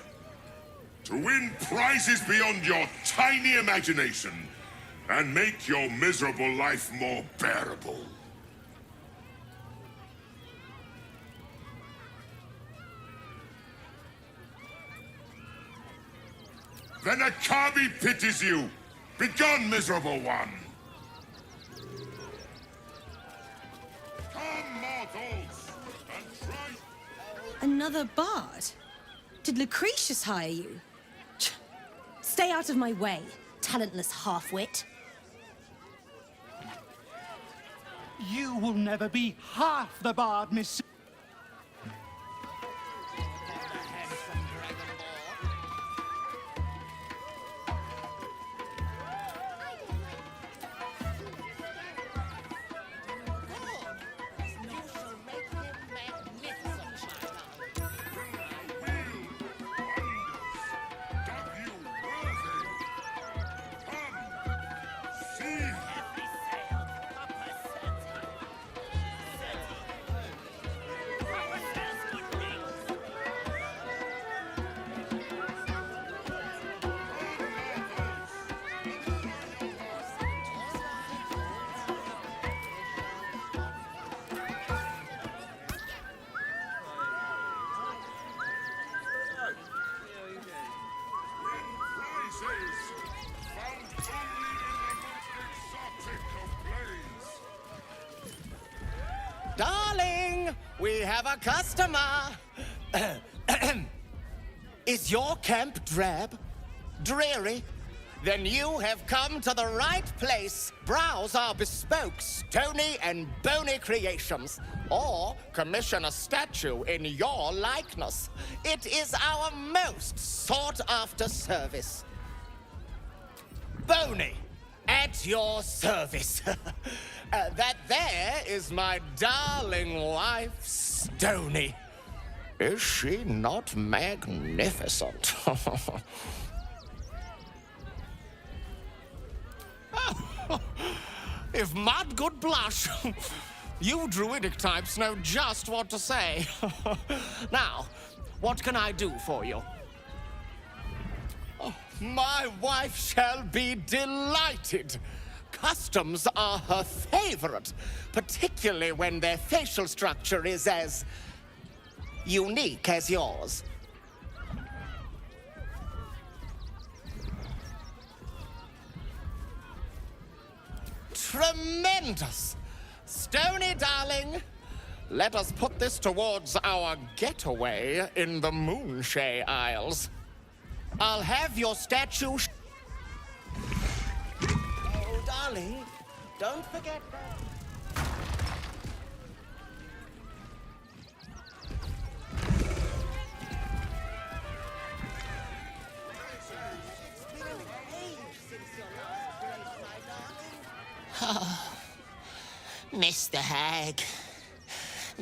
S13: to win prizes beyond your tiny imagination and make your miserable life more bearable. Then Akabi pities you. Begone, miserable one. Come, mortals, and try.
S5: Another bard? Did Lucretius hire you? Stay out of my way, talentless half-wit.
S7: You will never be half the bard, Miss...
S8: Darling, we have a customer. Is your camp drab? Dreary? Then you have come to the right place. Browse our bespoke, stony and bony creations. Or commission a statue in your likeness. It is our most sought-after service. Bony, at your service. That there is my darling wife, Stony. Is she not magnificent? If mud could blush, you druidic types know just what to say. Now, what can I do for you? Oh, my wife shall be delighted. Customs are her favorite, particularly when their facial structure is as unique as yours. Tremendous! Stony, darling, let us put this towards our getaway in the Moonshay Isles. I'll have your statue. Oh, darling, don't forget that.
S27: Oh, Mr. Hag.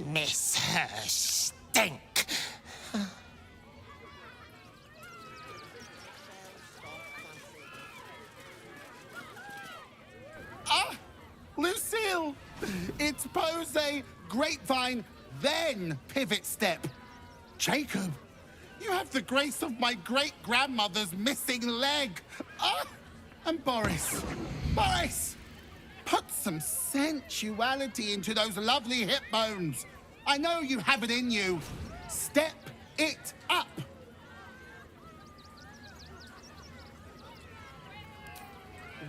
S27: Miss her stink.
S7: Ah! Lucille! It's pose, grapevine, then pivot step. Jacob, you have the grace of my great-grandmother's missing leg. Ah! And Boris. Boris! Put some sensuality into those lovely hip bones. I know you have it in you. Step it up.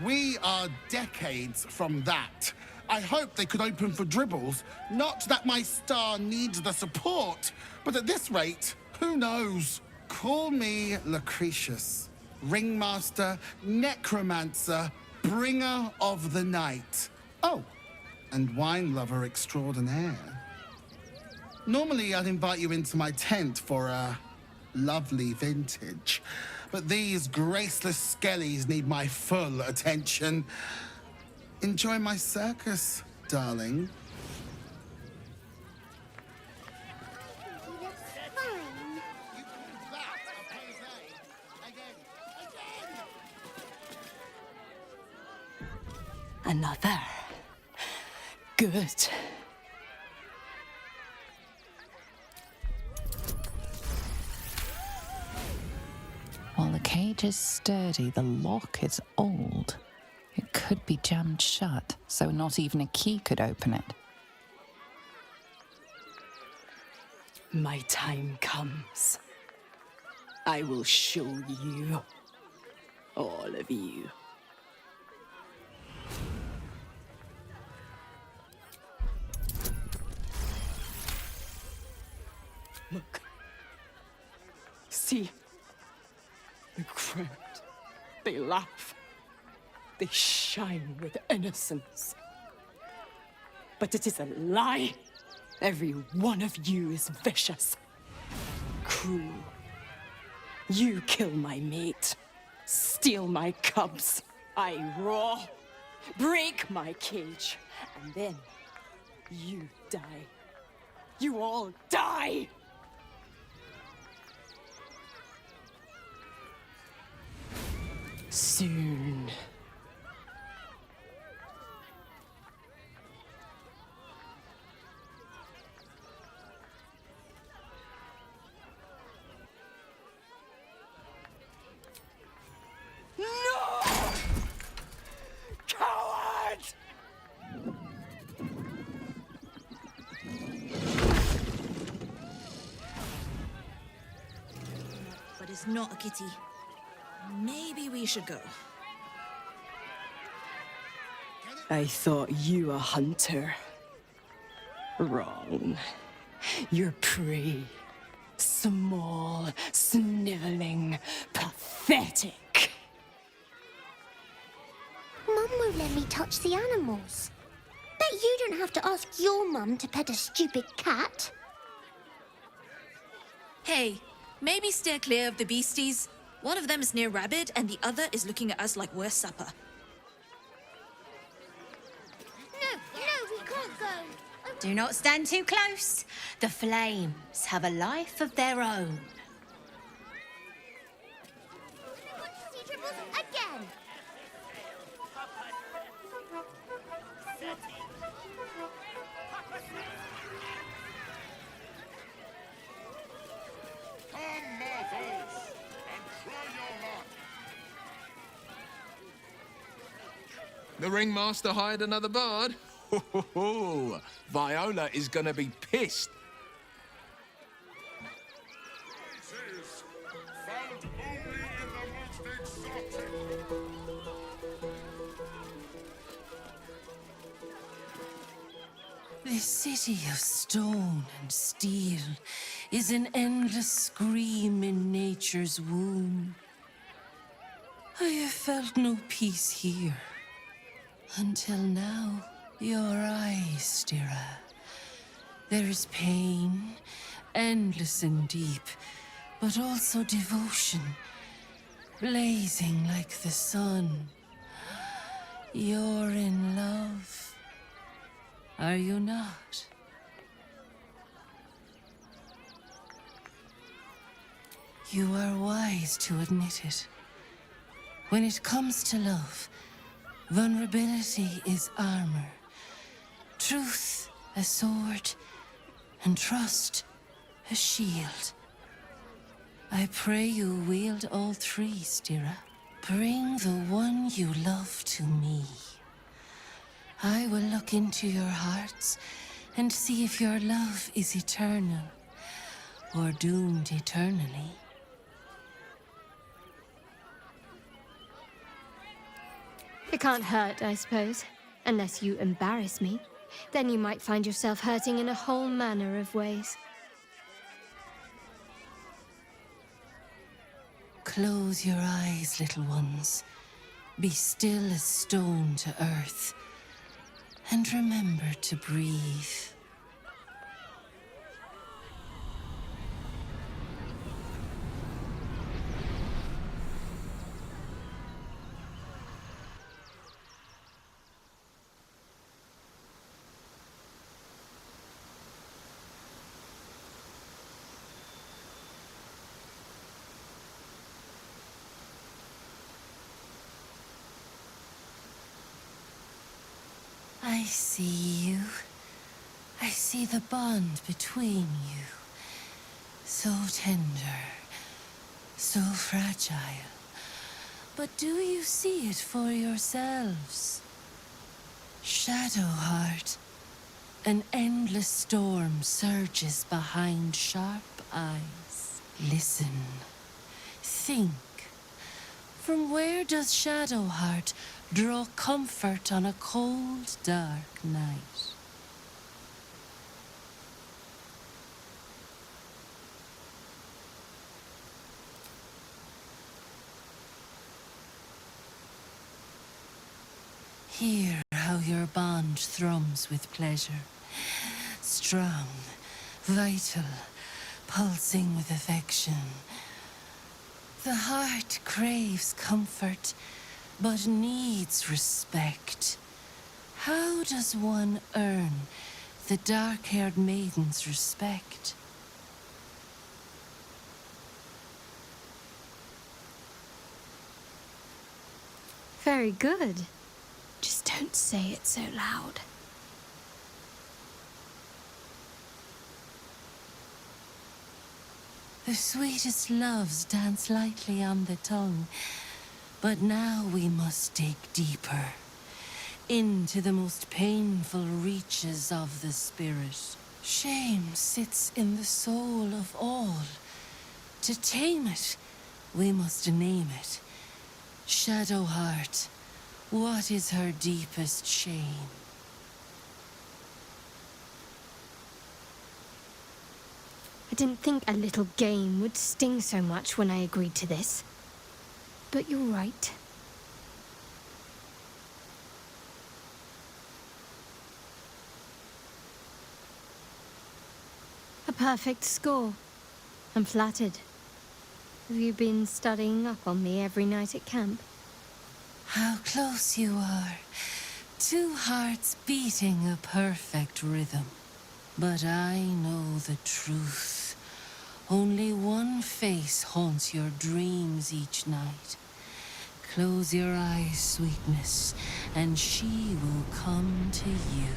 S7: We are decades from that. I hope they could open for dribbles. Not that my star needs the support, but at this rate, who knows? Call me Lucretius, ringmaster, necromancer, bringer of the night. Oh, and wine lover extraordinaire. Normally, I'd invite you into my tent for a lovely vintage, but these graceless skellies need my full attention. Enjoy my circus, darling.
S15: Another. Good.
S3: While the cage is sturdy, the lock is old. It could be jammed shut, so not even a key could open it.
S15: My time comes. I will show you. All of you. Look. See. The crowd. They laugh. They shine with innocence. But it is a lie. Every one of you is vicious. Cruel. You kill my mate. Steal my cubs. I roar. Break my cage. And then you die. You all die! Soon.
S27: No! Coward!
S4: But it's not a kitty. Maybe we should go.
S15: I thought you a hunter. Wrong. You're prey. Small, sniveling, pathetic.
S16: Mum won't let me touch the animals. Bet you don't have to ask your mum to pet a stupid cat.
S21: Hey, maybe steer clear of the beasties. One of them is near Rabbit, and the other is looking at us like we're supper.
S16: No, we can't go.
S6: Do not stand too close. The flames have a life of their own.
S16: See dribbles again.
S1: The ringmaster hired another bard. Ho, ho, ho. Viola is gonna be pissed.
S2: This city of stone and steel is an endless scream in nature's womb. I have felt no peace here. Until now, your eyes, Stira. There is pain, endless and deep, but also devotion, blazing like the sun. You're in love. Are you not? You are wise to admit it. When it comes to love, vulnerability is armor, truth a sword, and trust a shield. I pray you wield all three, Stira. Bring the one you love to me. I will look into your hearts and see if your love is eternal or doomed eternally.
S9: It can't hurt, I suppose. Unless you embarrass me. Then you might find yourself hurting in a whole manner of ways.
S2: Close your eyes, little ones. Be still as stone to earth. And remember to breathe. I see you. I see the bond between you. So tender, so fragile. But do you see it for yourselves? Shadowheart, an endless storm surges behind sharp eyes. Listen, think. From where does Shadowheart draw comfort on a cold, dark night? Hear how your bond thrums with pleasure. Strong, vital, pulsing with affection. The heart craves comfort, but needs respect. How does one earn the dark-haired maiden's respect?
S9: Very good. Just don't say it so loud.
S2: The sweetest loves dance lightly on the tongue, but now we must dig deeper, into the most painful reaches of the spirit. Shame sits in the soul of all. To tame it, we must name it. Shadowheart, what is her deepest shame?
S9: I didn't think a little game would sting so much when I agreed to this. But you're right. A perfect score. I'm flattered. Have you been studying up on me every night at camp?
S2: How close you are. Two hearts beating a perfect rhythm. But I know the truth. Only one face haunts your dreams each night. Close your eyes, sweetness, and she will come to you.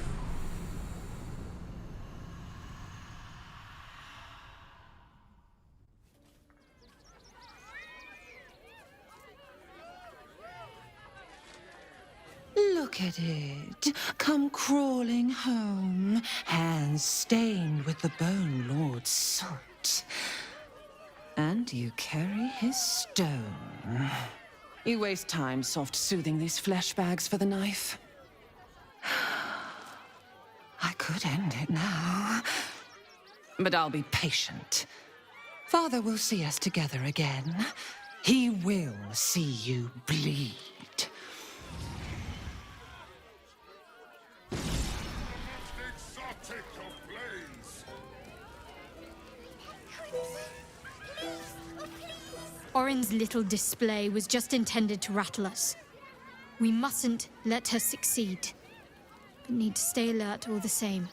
S2: Look at it. Come crawling home, hands stained with the Bone Lord's salt. And you carry his stone. You waste time soft soothing these flesh bags for the knife. I could end it now. But I'll be patient. Father will see us together again. He will see you bleed.
S9: Orin's little display was just intended to rattle us. We mustn't let her succeed, but need to stay alert all the same.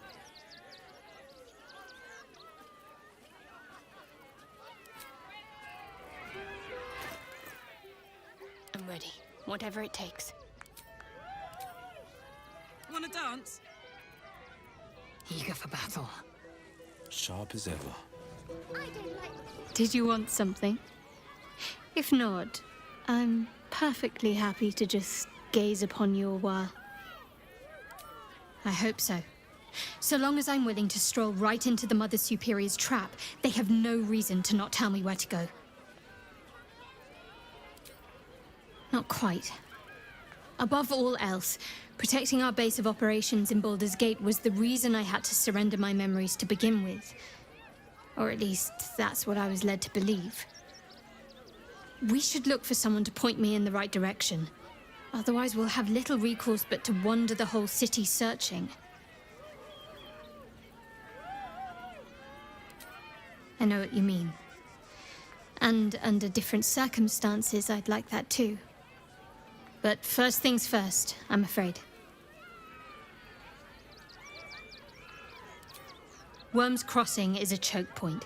S10: I'm ready, whatever it takes.
S2: Wanna dance? Eager for battle.
S26: Sharp as ever.
S9: Did you want something? If not, I'm perfectly happy to just gaze upon you a while. I hope so. So long as I'm willing to stroll right into the Mother Superior's trap, they have no reason to not tell me where to go. Not quite. Above all else, protecting our base of operations in Baldur's Gate was the reason I had to surrender my memories to begin with. Or at least, that's what I was led to believe. We should look for someone to point me in the right direction. Otherwise, we'll have little recourse but to wander the whole city searching. I know what you mean. And under different circumstances, I'd like that too. But first things first, I'm afraid. Worm's Crossing is a choke point.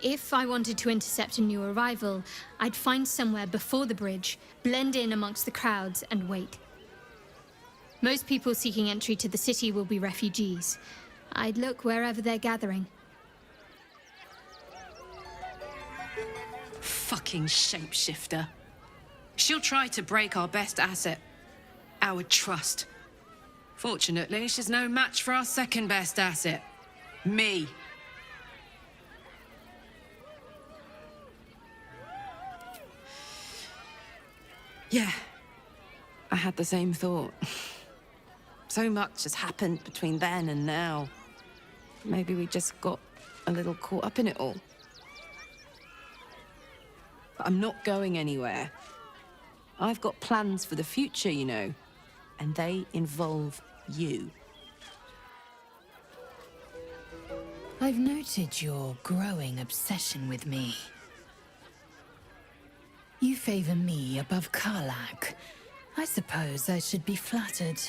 S9: If I wanted to intercept a new arrival, I'd find somewhere before the bridge, blend in amongst the crowds, and wait. Most people seeking entry to the city will be refugees. I'd look wherever they're gathering.
S11: Fucking shapeshifter. She'll try to break our best asset, our trust. Fortunately, she's no match for our second best asset, me. Yeah, I had the same thought. So much has happened between then and now. Maybe we just got a little caught up in it all. But I'm not going anywhere. I've got plans for the future, you know, and they involve you.
S2: I've noted your growing obsession with me. You favor me above Karlach. I suppose I should be flattered.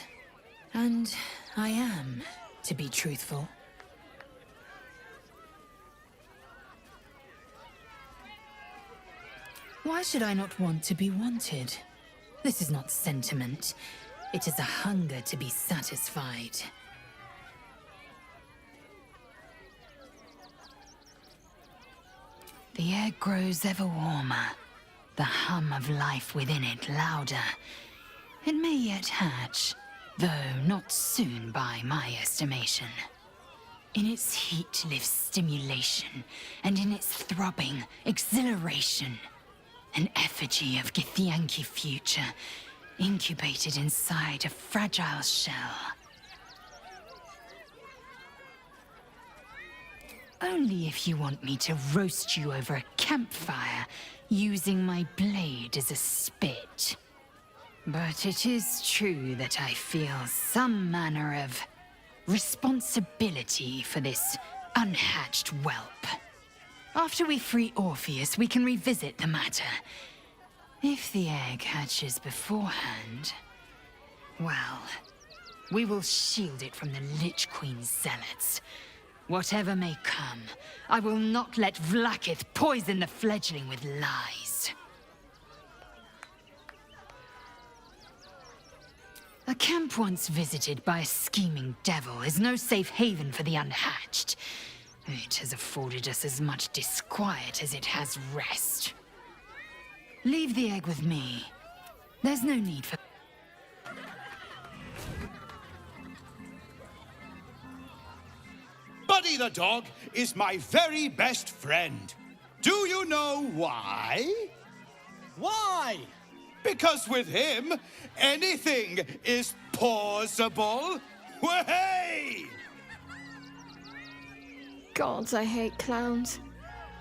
S2: And I am, to be truthful. Why should I not want to be wanted? This is not sentiment. It is a hunger to be satisfied. The air grows ever warmer. The hum of life within it louder. It may yet hatch, though not soon by my estimation. In its heat lives stimulation, and in its throbbing, exhilaration. An effigy of Githyanki future, incubated inside a fragile shell. Only if you want me to roast you over a campfire, using my blade as a spit. But it is true that I feel some manner of responsibility for this unhatched whelp. After we free Orpheus, we can revisit the matter. If the egg hatches beforehand, well, we will shield it from the Lich Queen's zealots. Whatever may come, I will not let Vlaakith poison the fledgling with lies. A camp once visited by a scheming devil is no safe haven for the unhatched. It has afforded us as much disquiet as it has rest. Leave the egg with me. There's no need for...
S12: Buddy the dog is my very best friend. Do you know why? Why? Because with him, anything is possible. Way!
S9: Gods, I hate clowns.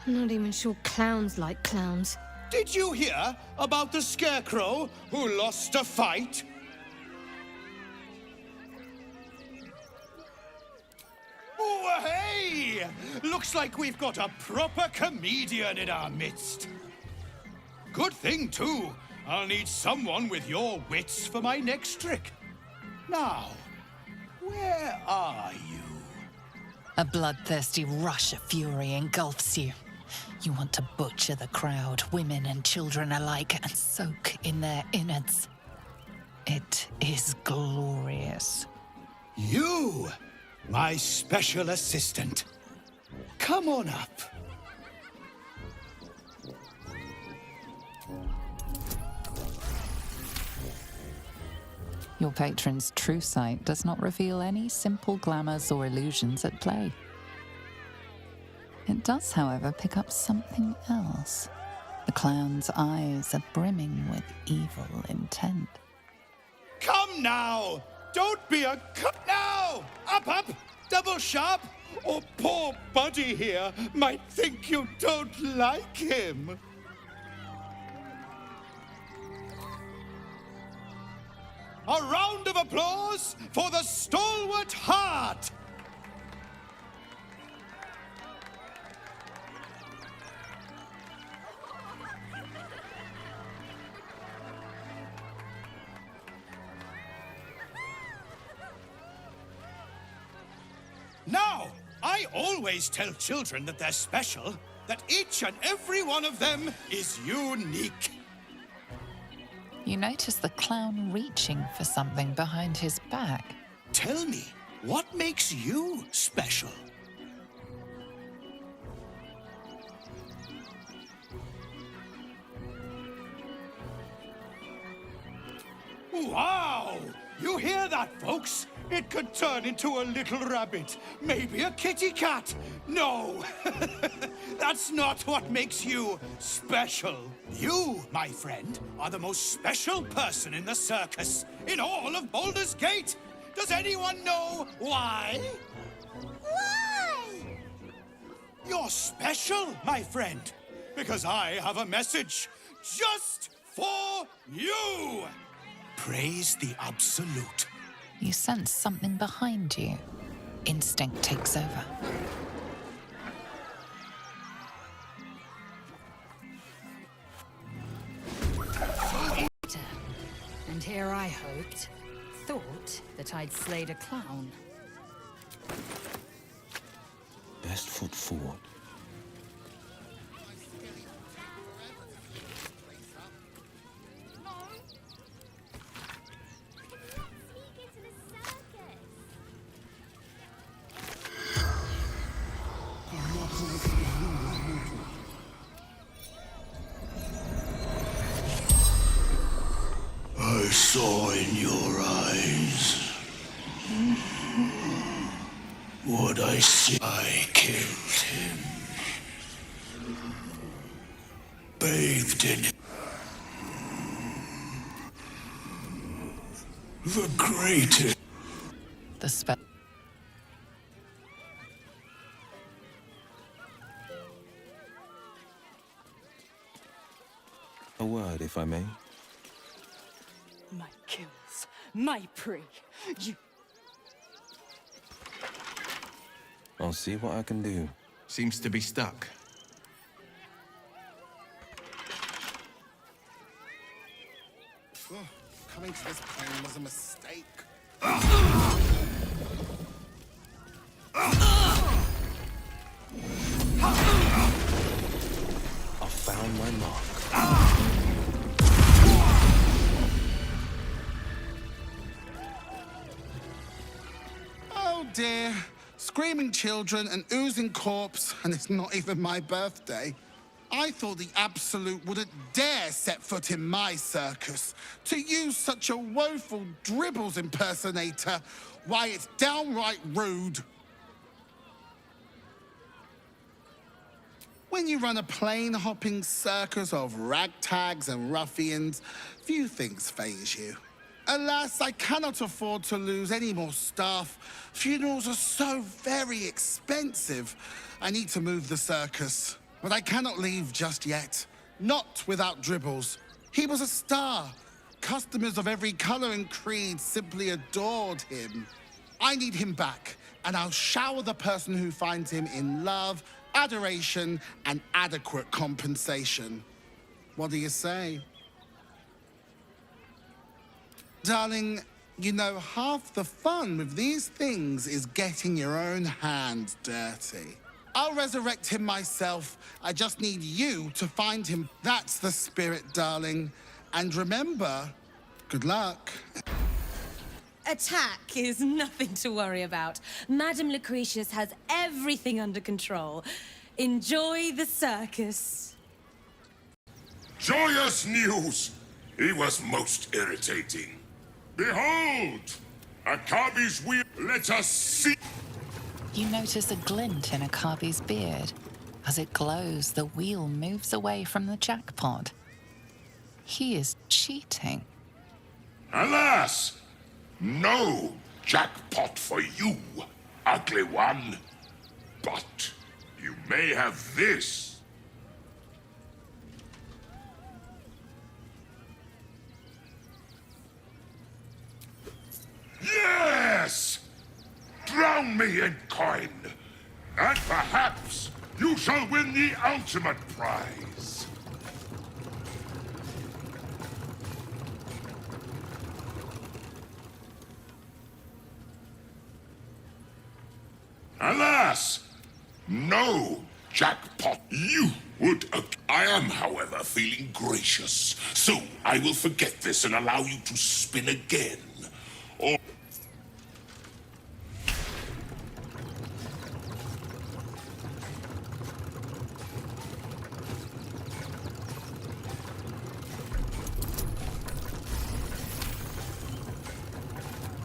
S9: I'm not even sure clowns like clowns.
S12: Did you hear about the scarecrow who lost a fight? Oh, hey! Looks like we've got a proper comedian in our midst. Good thing, too. I'll need someone with your wits for my next trick. Now, where are you?
S3: A bloodthirsty rush of fury engulfs you. You want to butcher the crowd, women and children alike, and soak in their innards. It is glorious.
S12: You, my special assistant. Come on up.
S3: Your patron's true sight does not reveal any simple glamours or illusions at play. It does, however, pick up something else. The clown's eyes are brimming with evil intent.
S12: Come now! Don't be a now! Up! Double sharp! Or poor Buddy here might think you don't like him. A round of applause for the stalwart heart! Now, I always tell children that they're special, that each and every one of them is unique.
S3: You notice the clown reaching for something behind his back.
S12: Tell me, what makes you special? Wow! You hear that, folks? It could turn into a little rabbit, maybe a kitty cat. No, that's not what makes you special. You, my friend, are the most special person in the circus, in all of Baldur's Gate. Does anyone know why?
S16: Why?
S12: You're special, my friend, because I have a message just for you. Praise the Absolute.
S3: You sense something behind you. Instinct takes over.
S14: And here I thought that I'd slayed a clown.
S26: Best foot forward.
S13: I saw in your eyes what I see. I killed him. Bathed in it. The greatest.
S3: The spell.
S26: A word, if I may.
S17: My kills, my prey. You.
S26: I'll see what I can do.
S1: Seems to be stuck.
S7: Oh, coming to this plane was a mistake.
S26: I found my mark.
S7: Oh dear. Screaming children, an oozing corpse, and it's not even my birthday. I thought the Absolute wouldn't dare set foot in my circus. To use such a woeful Dribbles impersonator, why, it's downright rude. When you run a plane-hopping circus of ragtags and ruffians, few things faze you. Alas, I cannot afford to lose any more staff. Funerals are so very expensive. I need to move the circus, but I cannot leave just yet. Not without Dribbles. He was a star. Customers of every color and creed simply adored him. I need him back, and I'll shower the person who finds him in love, adoration, and adequate compensation. What do you say? Darling, you know, half the fun with these things is getting your own hands dirty. I'll resurrect him myself. I just need you to find him. That's the spirit, darling. And remember, good luck.
S5: Attack is nothing to worry about. Madame Lucretius has everything under control. Enjoy the circus.
S13: Joyous news! He was most irritating. Behold! Akabi's wheel. Let us see.
S3: You notice a glint in Akabi's beard. As it glows, the wheel moves away from the jackpot. He is cheating.
S13: Alas! No jackpot for you, ugly one. But you may have this. Yes! Drown me in coin, and perhaps you shall win the ultimate prize. Alas! No jackpot. You would. I am, however, feeling gracious, so I will forget this and allow you to spin again. Or.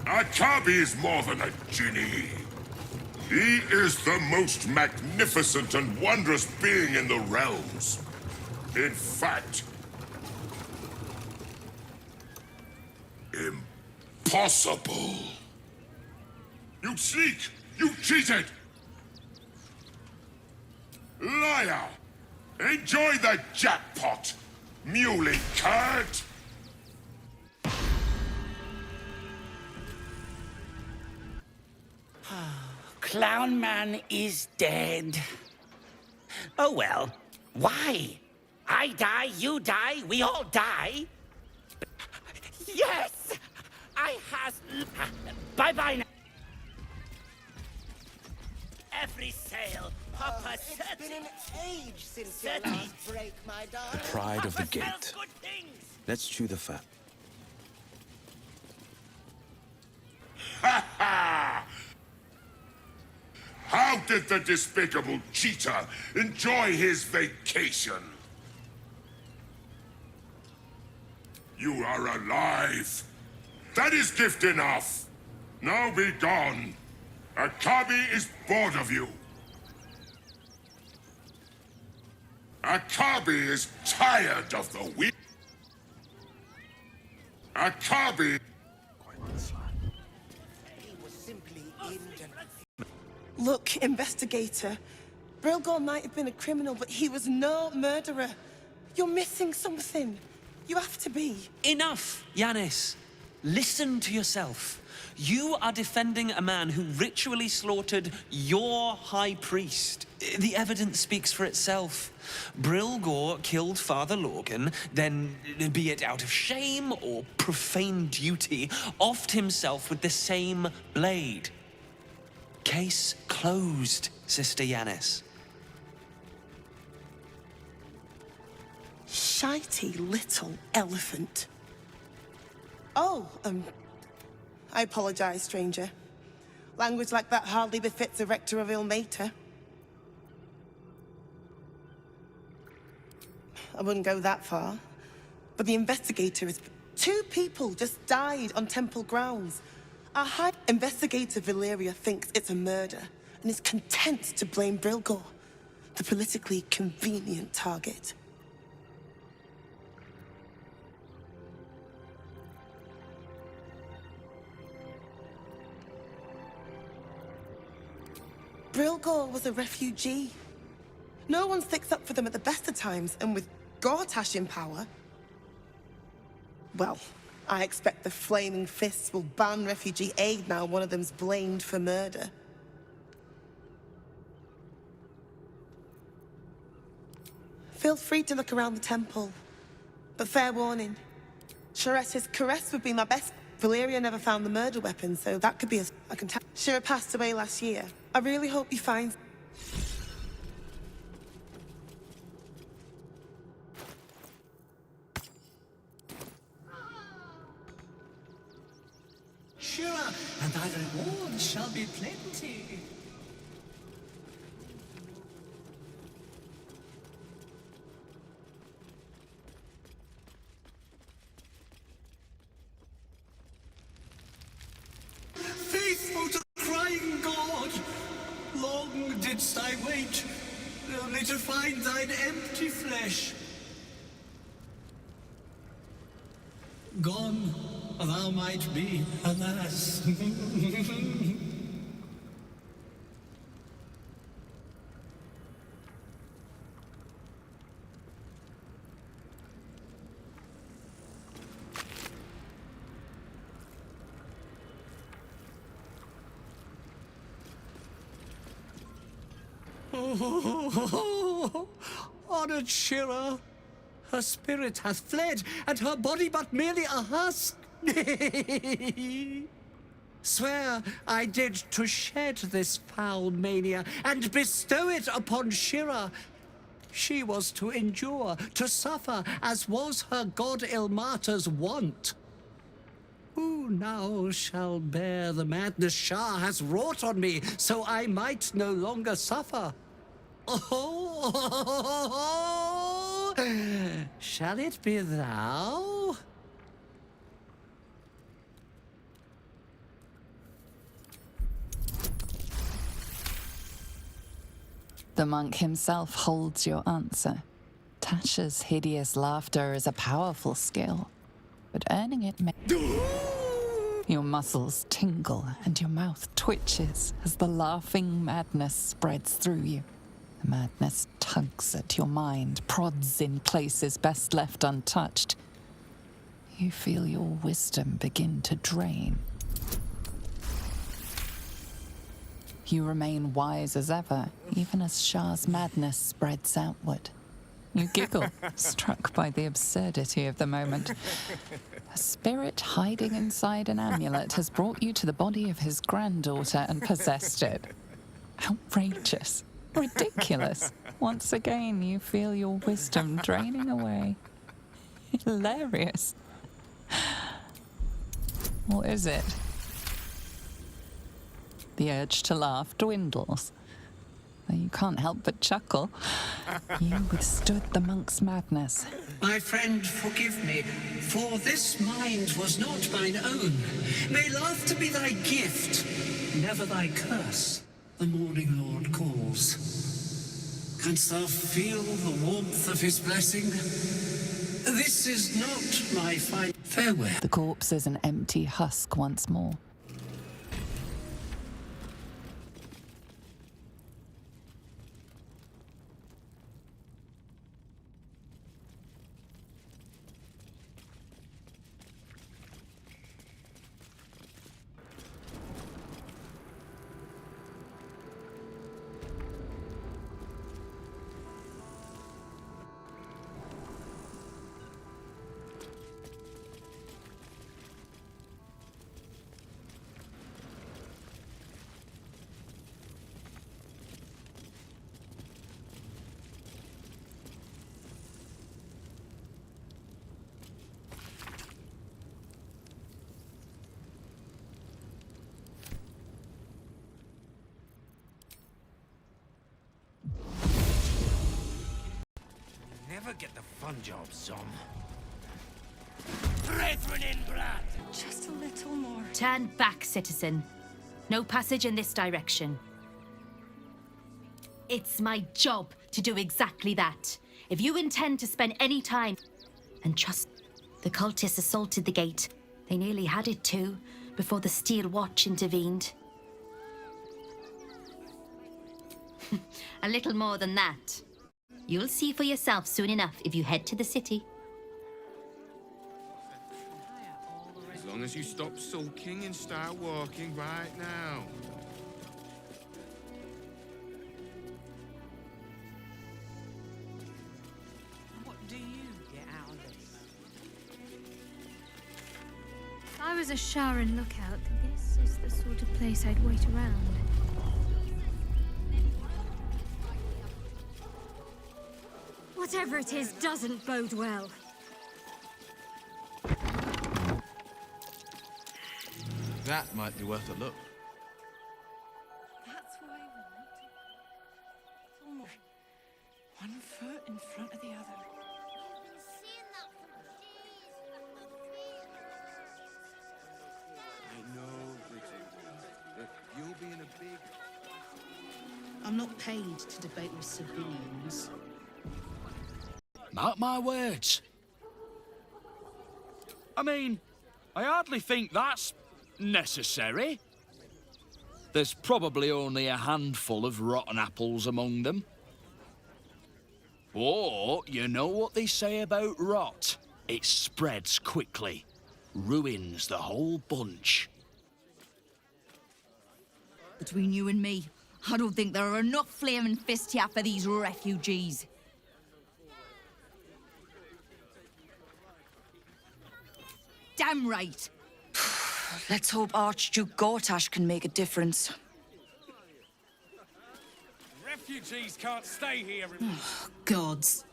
S13: Akabi is more than a genie. He is the most magnificent and wondrous being in the realms. In fact, impossible. You sneak! You cheated! Liar! Enjoy the jackpot, muley card!
S18: Clown Man is dead. Oh well. Why? I die, you die, we all die. Yes! I has... Bye-bye now. Every sail, Papa
S27: It's been an age since your last break, my darling.
S26: The pride of the gate. Let's chew the fat.
S13: Ha ha! How did the despicable cheater enjoy his vacation? You are alive. That is gift enough. Now be gone. Akabi is bored of you. Akabi is tired of the weak. Akabi...
S19: Look, investigator. Brilgor might have been a criminal, but he was no murderer. You're missing something. You have to be.
S20: Enough, Yanis. Listen to yourself. You are defending a man who ritually slaughtered your high priest. The evidence speaks for itself. Brilgor killed Father Lorgan, then, be it out of shame or profane duty, offed himself with the same blade. Case closed, Sister Yanis.
S19: Shitey little elephant. Oh, I apologize, stranger. Language like that hardly befits a rector of Ilmater. I wouldn't go that far. But the investigator is... 2 people just died on temple grounds. Our high investigator Valeria thinks it's a murder and is content to blame Brilgor. the politically convenient target. Brilgor was a refugee. No one sticks up for them at the best of times, and with Gortash in power... Well, I expect the Flaming Fists will ban refugee aid now one of them's blamed for murder. Feel free to look around the temple. But fair warning, Sharessa's caress would be my best. Valyria never found the murder weapon, so that could be I can tell. Shira passed away last year. I really hope you find...
S4: Shira, and thy reward shall be plenty. Faithful to the crying God, long didst I wait, only to find thine empty flesh. Gone thou might be, alas. Oh, honored Shira, her spirit hath fled, and her body but merely a husk. Swear I did to shed this foul mania and bestow it upon Shira. She was to endure, to suffer, as was her god Ilmata's wont. Who now shall bear the madness Shah has wrought on me, so I might no longer suffer? Oh, shall it be thou?
S3: The monk himself holds your answer. Tasha's hideous laughter is a powerful skill, but earning it may... Your muscles tingle and your mouth twitches as the laughing madness spreads through you. The madness tugs at your mind, prods in places best left untouched. You feel your wisdom begin to drain. You remain wise as ever, even as Shah's madness spreads outward. You giggle, struck by the absurdity of the moment. A spirit hiding inside an amulet has brought you to the body of his granddaughter and possessed it. Outrageous. Ridiculous. Once again, you feel your wisdom draining away. Hilarious. What is it? The urge to laugh dwindles. Though you can't help but chuckle. You withstood the monk's madness.
S4: My friend, forgive me, for this mind was not mine own. May laughter be thy gift, never thy curse. The morning Lord calls. Canst thou feel the warmth of his blessing? This is not my final farewell.
S3: The corpse is an empty husk once more.
S18: Never get the fun job, Zom. Brethren in blood!
S10: Just a little more.
S8: Turn back, citizen. No passage in this direction.
S6: It's my job to do exactly that. If you intend to spend any time... And trust, the cultists assaulted the gate. They nearly had it too, before the Steel Watch intervened. A little more than that. You'll see for yourself soon enough if you head to the city.
S1: As long as you stop sulking and start walking right now.
S17: What do you get out of this?
S9: If I was a Sharon lookout, this is the sort of place I'd wait around. Whatever it is doesn't bode well.
S1: That might be worth a look.
S17: That's what I want. One foot in front of the other.
S1: I know, Bridget. You'll be in a big...
S8: I'm not paid to debate with civilians.
S15: Mark my words. I mean, I hardly think that's necessary. There's probably only a handful of rotten apples among them. Or, you know what they say about rot? It spreads quickly. Ruins the whole bunch.
S21: Between you and me, I don't think there are enough flaming fists here for these refugees. Damn right.
S22: Let's hope Archduke Gortash can make a difference.
S12: Refugees can't stay here.
S8: Oh, gods.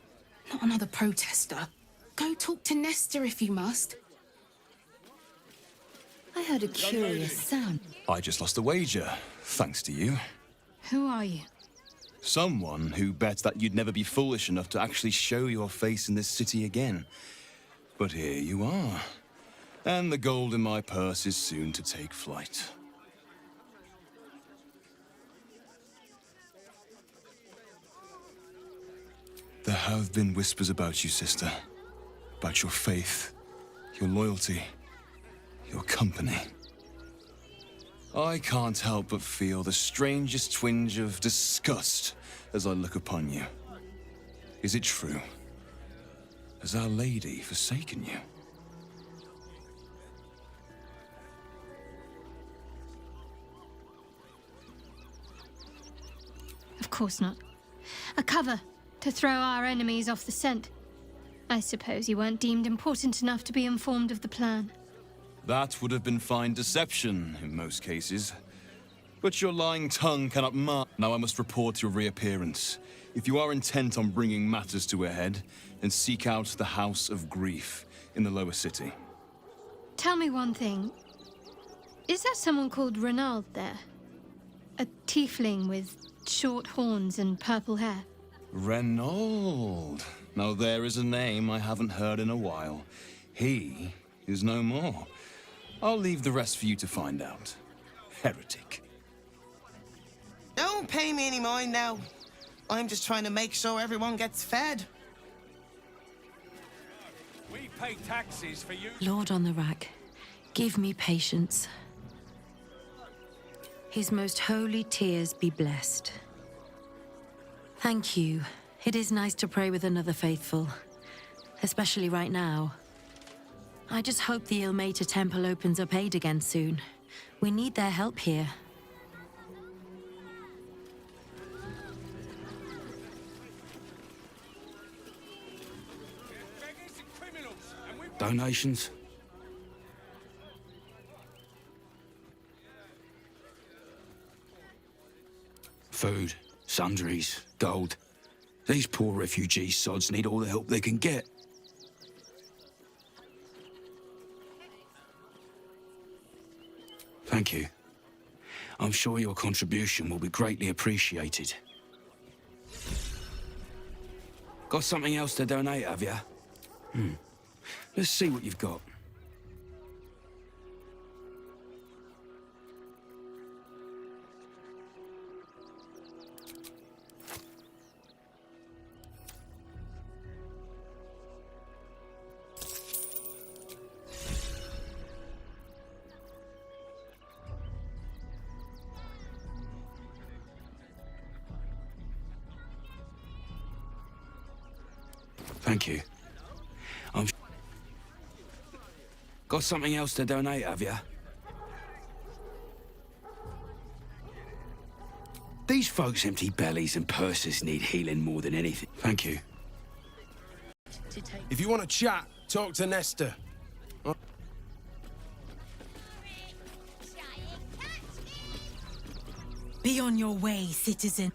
S8: Not another protester. Go talk to Nestor if you must.
S2: I heard a curious sound.
S23: I just lost a wager, thanks to you.
S9: Who are you?
S23: Someone who bet that you'd never be foolish enough to actually show your face in this city again. But here you are. And the gold in my purse is soon to take flight. There have been whispers about you, sister. About your faith, your loyalty, your company. I can't help but feel the strangest twinge of disgust as I look upon you. Is it true? Has Our Lady forsaken you?
S9: Of course not. A cover to throw our enemies off the scent. I suppose you weren't deemed important enough to be informed of the plan.
S23: That would have been fine deception in most cases. But your lying tongue cannot mar. Now I must report your reappearance. If you are intent on bringing matters to a head, then seek out the House of Grief in the lower city.
S9: Tell me one thing. Is there someone called Renaud there? A tiefling with short horns and purple hair?
S23: Renaud. Now there is a name I haven't heard in a while. He is no more. I'll leave the rest for you to find out. Heretic.
S19: Don't pay me any mind now. I'm just trying to make sure everyone gets fed.
S12: We pay taxes for you.
S11: Lord on the rack, give me patience. His most holy tears be blessed. Thank you. It is nice to pray with another faithful, especially right now. I just hope the Ilmater Temple opens up aid again soon. We need their help here.
S15: Donations? Food, sundries, gold. These poor refugee sods need all the help they can get. Thank you. I'm sure your contribution will be greatly appreciated. Got something else to donate, have you? Let's see what you've got.
S26: Thank you. Got something else to donate, have you? These folks' empty bellies and purses need healing more than anything. Thank you.
S5: If you want to chat, talk to Nestor.
S7: Be on your way, citizen.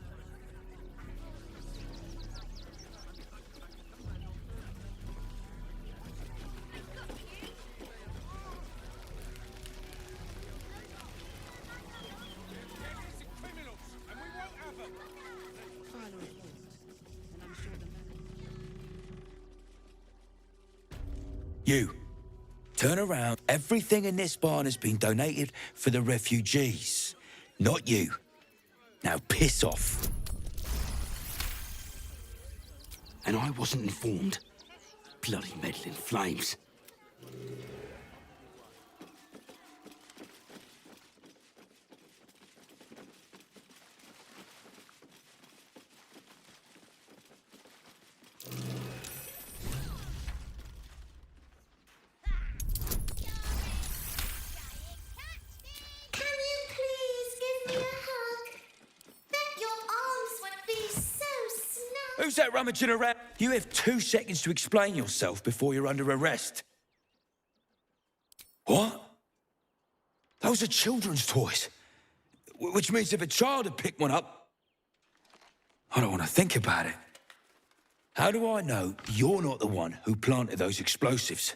S18: You, turn around. Everything in this barn has been donated for the refugees, not you. Now piss off.
S26: And I wasn't informed. Bloody meddling flames.
S18: Who's that rummaging around? You have 2 seconds to explain yourself before you're under arrest. What? Those are children's toys. Which means if a child had picked one up, I don't want to think about it. How do I know you're not the one who planted those explosives?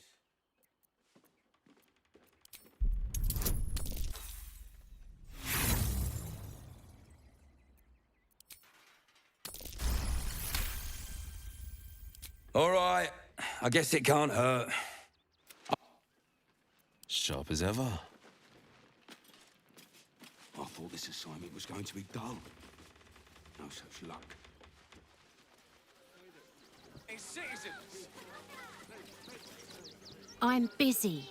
S18: All right, I guess it can't hurt.
S26: Sharp as ever. I thought this assignment was going to be dull. No such luck.
S1: Hey, citizens!
S6: I'm busy.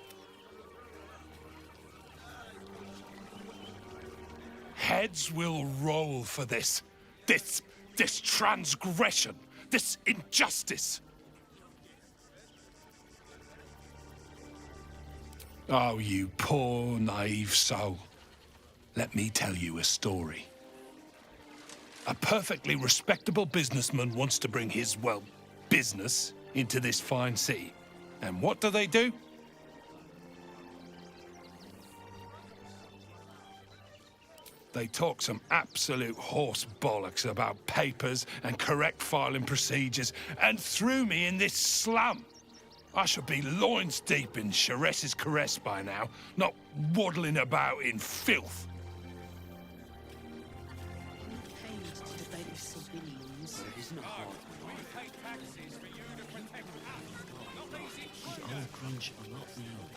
S14: Heads will roll for this. This transgression. This injustice. Oh, you poor, naive soul. Let me tell you a story. A perfectly respectable businessman wants to bring his, well, business into this fine city. And what do? They talk some absolute horse bollocks about papers and correct filing procedures and threw me in this slum. I should be loins deep in Sharess's caress by now, not waddling about in filth.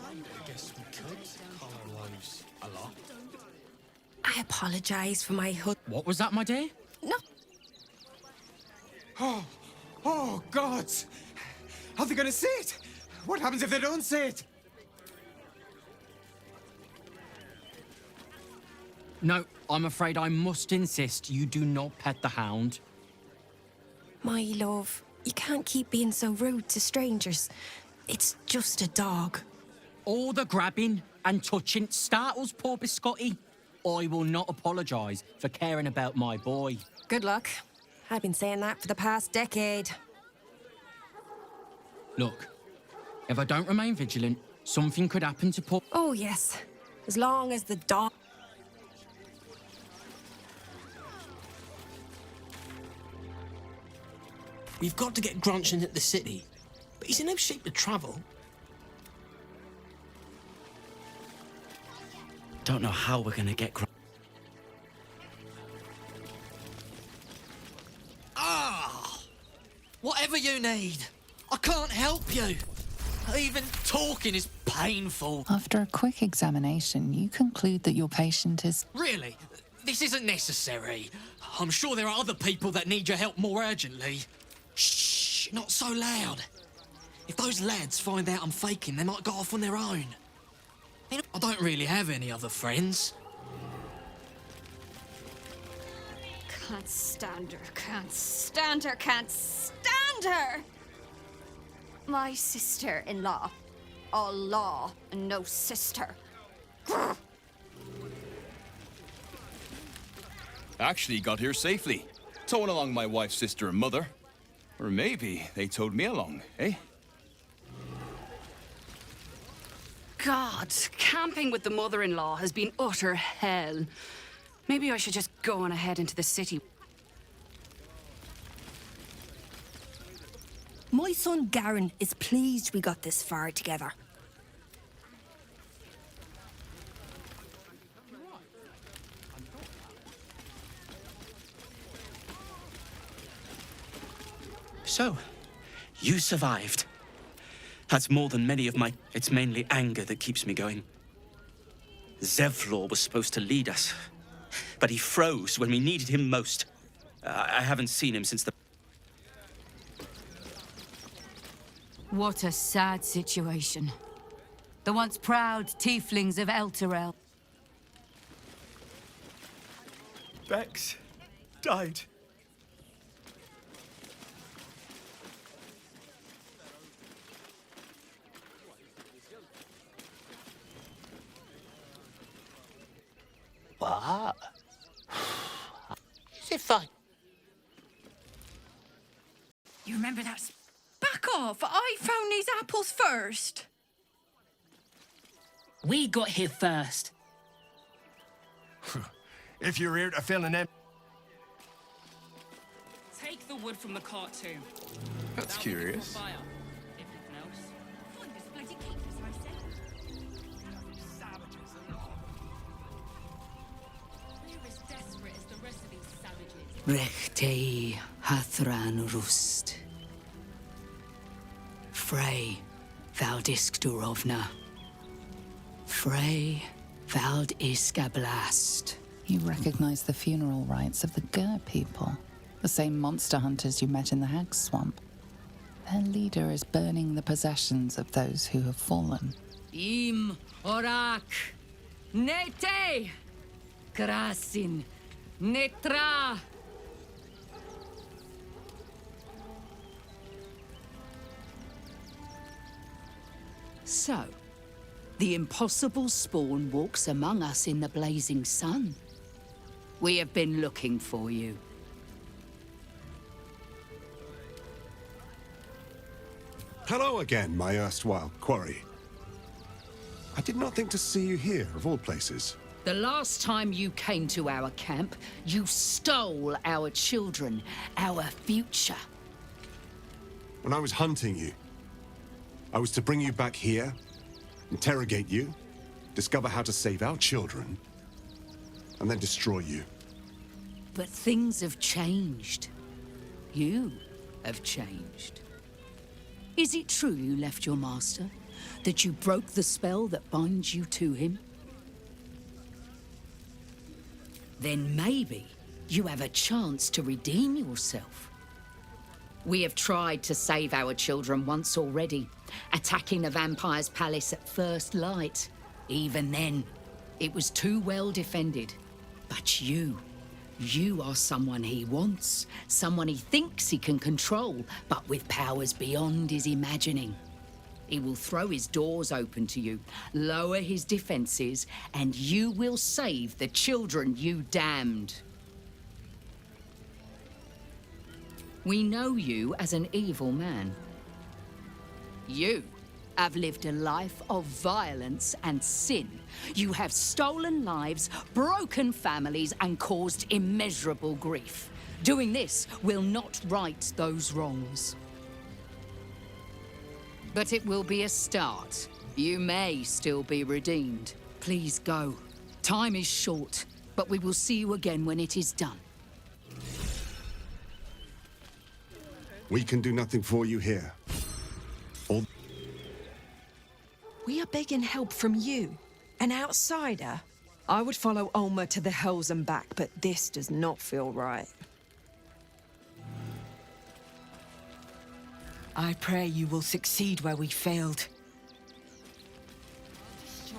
S16: I guess we could call our lives a lot.
S7: I apologize for my hood.
S24: What was that, my dear?
S7: No.
S25: Oh, God! Are they gonna see it? What happens if they don't see it?
S24: No, I'm afraid I must insist you do not pet the hound.
S7: My love, you can't keep being so rude to strangers. It's just a dog.
S24: All the grabbing and touching startles poor Biscotti. I will not apologise for caring about my boy.
S7: Good luck. I've been saying that for the past decade.
S24: Look, if I don't remain vigilant, something could happen to poor...
S7: Oh, yes. As long as the dog...
S16: We've got to get Grunch into the city, but he's in no shape to travel.
S18: Don't know how we're gonna get
S27: Whatever you need. I can't help you. Even talking is painful.
S3: After a quick examination, you conclude that your patient is...
S27: Really? This isn't necessary. I'm sure there are other people that need your help more urgently. Shh, not so loud. If those lads find out I'm faking, they might go off on their own. I don't really have any other friends.
S9: Can't stand her, can't stand her, can't stand her!
S4: My sister-in-law. All law and no sister.
S23: Actually got here safely. Towing along my wife's sister and mother. Or maybe they towed me along, eh?
S10: God, camping with the mother-in-law has been utter hell. Maybe I should just go on ahead into the city.
S13: My son Garen is pleased we got this far together.
S17: So, you survived. That's more than many of my... It's mainly anger that keeps me going. Zevlor was supposed to lead us, but he froze when we needed him most. I haven't seen him since the...
S20: What a sad situation. The once proud tieflings of Elturel.
S25: Bex died.
S21: What? Is it fine?
S22: You remember that? Back off! I found these apples first.
S24: We got here first.
S25: If you're here to fill an
S17: Take the wood from the cart too.
S1: That's curious.
S20: Rechtei Hathran Rust. Frey Valdisk Durovna. Frey Vald Iskablast.
S3: You recognize the funeral rites of the Gur people, the same monster hunters you met in the Hag Swamp. Their leader is burning the possessions of those who have fallen.
S20: Im Orak. Nete. Krasin. Netra. So, the impossible spawn walks among us in the blazing sun. We have been looking for you.
S28: Hello again, my erstwhile quarry. I did not think to see you here, of all places.
S20: The last time you came to our camp, you stole our children, our future.
S28: When I was hunting you, I was to bring you back here, interrogate you, discover how to save our children, and then destroy you.
S20: But things have changed. You have changed. Is it true you left your master? That you broke the spell that binds you to him? Then maybe you have a chance to redeem yourself. We have tried to save our children once already, attacking the vampire's palace at first light. Even then, it was too well defended. But you are someone he wants, someone he thinks he can control, but with powers beyond his imagining. He will throw his doors open to you, lower his defenses, and you will save the children you damned. We know you as an evil man. You have lived a life of violence and sin. You have stolen lives, broken families, and caused immeasurable grief. Doing this will not right those wrongs. But it will be a start. You may still be redeemed. Please go. Time is short, but we will see you again when it is done.
S28: We can do nothing for you here.
S29: We are begging help from you, an outsider. I would follow Ulmer to the hells and back, but this does not feel right. I pray you will succeed where we failed.
S20: Destroy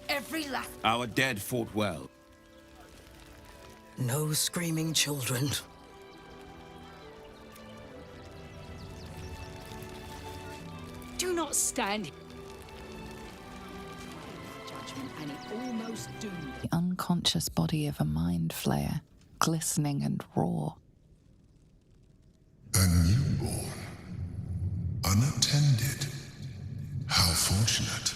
S20: every last...
S26: Our dead fought well.
S21: No screaming children.
S20: not stand judgment, and it almost doomed.
S3: The unconscious body of a mind flayer, glistening and raw.
S2: A newborn. Unattended. How fortunate.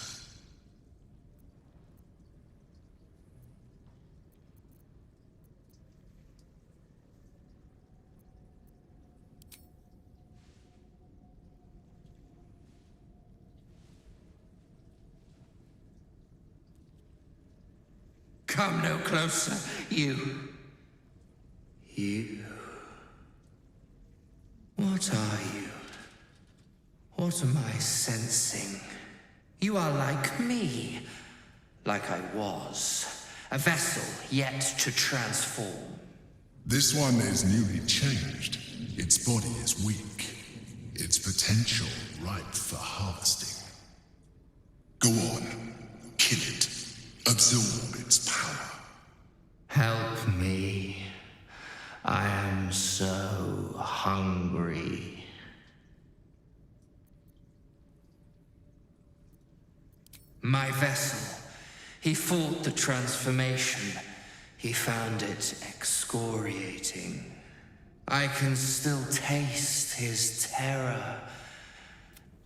S5: Come no closer, you. You. What are you? What am I sensing? You are like me. Like I was. A vessel yet to transform.
S2: This one is newly changed. Its body is weak. Its potential ripe for harvesting. Go on. Kill it. Absorb its power.
S5: Help me. I am so hungry. My vessel. He fought the transformation. He found it excoriating. I can still taste his terror.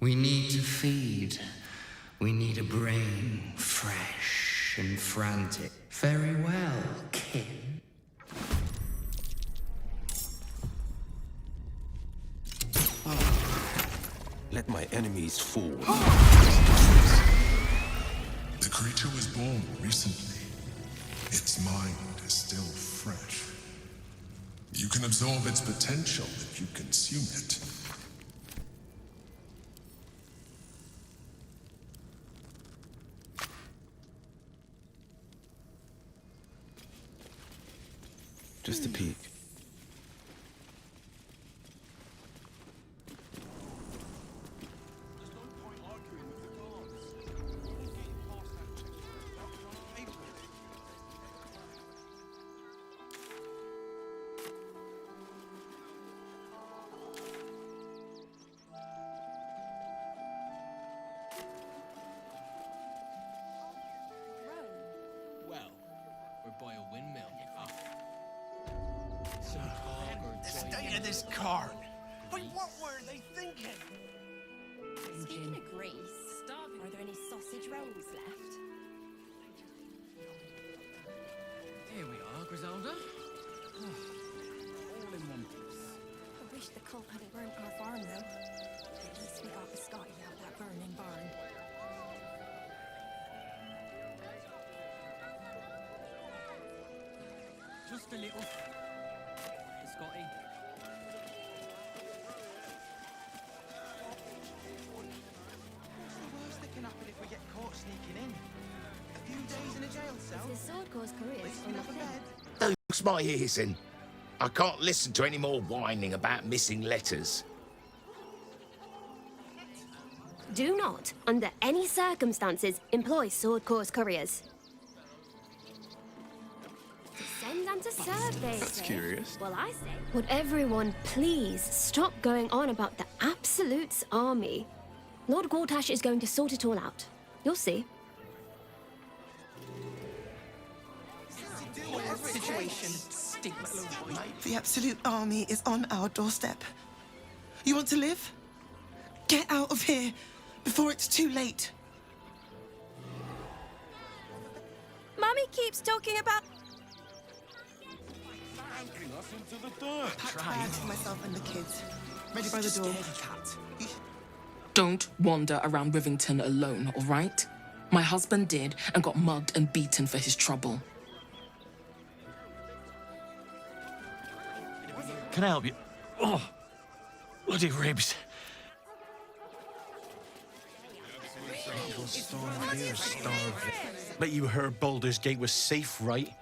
S5: We need to feed. We need a brain fresh and frantic. Very well, kin.
S26: Let my enemies fall.
S2: The creature was born recently. Its mind is still fresh. You can absorb its potential if you consume it.
S26: Just a peek.
S27: Well, we're by a windmill.
S6: The state of this cart. But what were they thinking?
S4: Speaking of Greece, are there any sausage rolls left?
S27: Here we are, Griselda. All in one piece.
S4: I wish the cult hadn't burnt our farm, though. At least we got the Scotty out of that burning barn.
S24: Just a little. Scotty.
S22: What's the worst that can happen if we get caught sneaking in? A few days in a jail cell?
S4: Is the sword cause careers on the bed?
S8: Dopes my ears in. I can't listen to any more whining about missing letters.
S11: Do not, under any circumstances, employ sword course couriers. To send and to serve, they
S8: That's
S11: say.
S8: curious.
S11: Well, I say. Would everyone please stop going on about the Absolute's army? Lord Gortash is going to sort it all out. You'll see.
S22: Situation. The Absolute Army is on our doorstep. You want to live? Get out of here before it's too late.
S29: Mummy keeps talking about...
S28: Us into the dirt.
S22: Packed bags for myself and the kids. Ready by the door.
S12: Don't wander around Rivington alone, all right? My husband did and got mugged and beaten for his trouble.
S25: Can I help you? Oh, bloody ribs. Bet you heard Baldur's Gate was safe, right?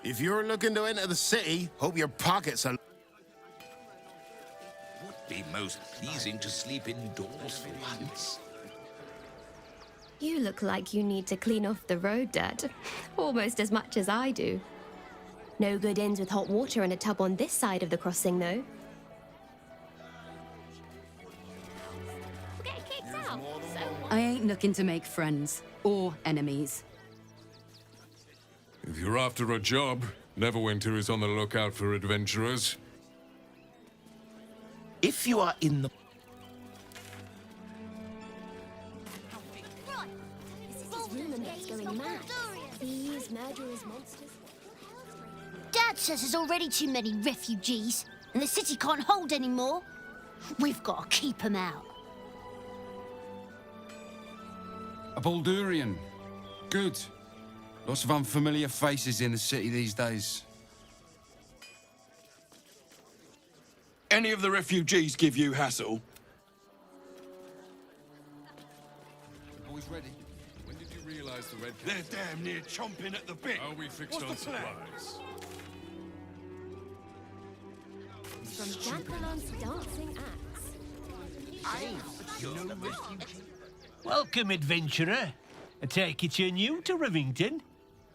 S26: If you're looking to enter the city, hope your pockets are...
S8: Would be most pleasing to sleep indoors for once.
S11: You look like you need to clean off the road dirt. Almost as much as I do. No good inns with hot water and a tub on this side of the crossing, though.
S10: I ain't looking to make friends or enemies.
S7: If you're after a job, Neverwinter is on the lookout for adventurers.
S8: If you are in the...
S9: Dad says there's already too many refugees, and the city can't hold any more. We've got to keep them out.
S14: A Baldurian. Good. Lots of unfamiliar faces in the city these days.
S26: Any of the refugees give you hassle?
S7: The boys ready? When did you realize the red...
S26: They're damn near chomping at the bit.
S7: Are we fixed on supplies?
S11: From Jankalon's dancing axe.
S15: Welcome, adventurer. I take it you're new to Rivington?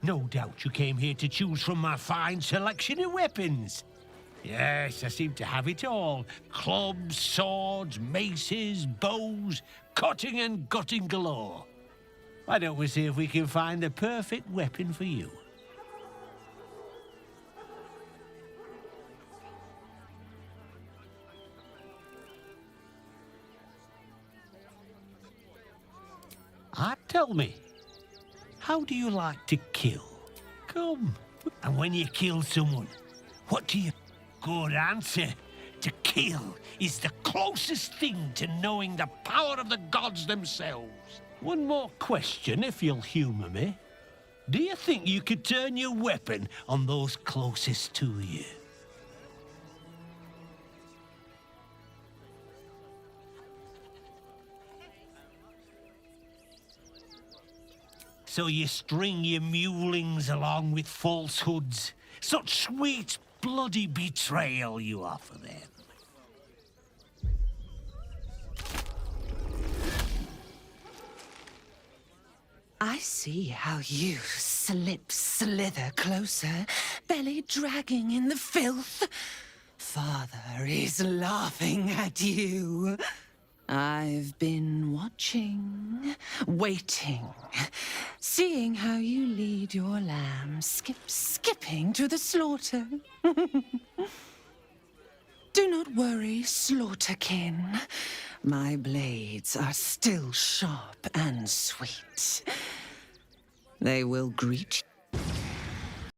S15: No doubt you came here to choose from my fine selection of weapons. Yes, I seem to have it all. Clubs, swords, maces, bows, cutting and gutting galore. Why don't we see if we can find the perfect weapon for you? Tell me, how do you like to kill? Come. And when you kill someone, what do you... Good answer. To kill is the closest thing to knowing the power of the gods themselves. One more question, if you'll humour me. Do you think you could turn your weapon on those closest to you? So you string your mulings along with falsehoods. Such sweet, bloody betrayal you offer them.
S16: I see how you slither closer, belly dragging in the filth. Father is laughing at you. I've been watching, waiting, seeing how you lead your lamb skipping to the slaughter. Do not worry, slaughterkin. My blades are still sharp and sweet. They will greet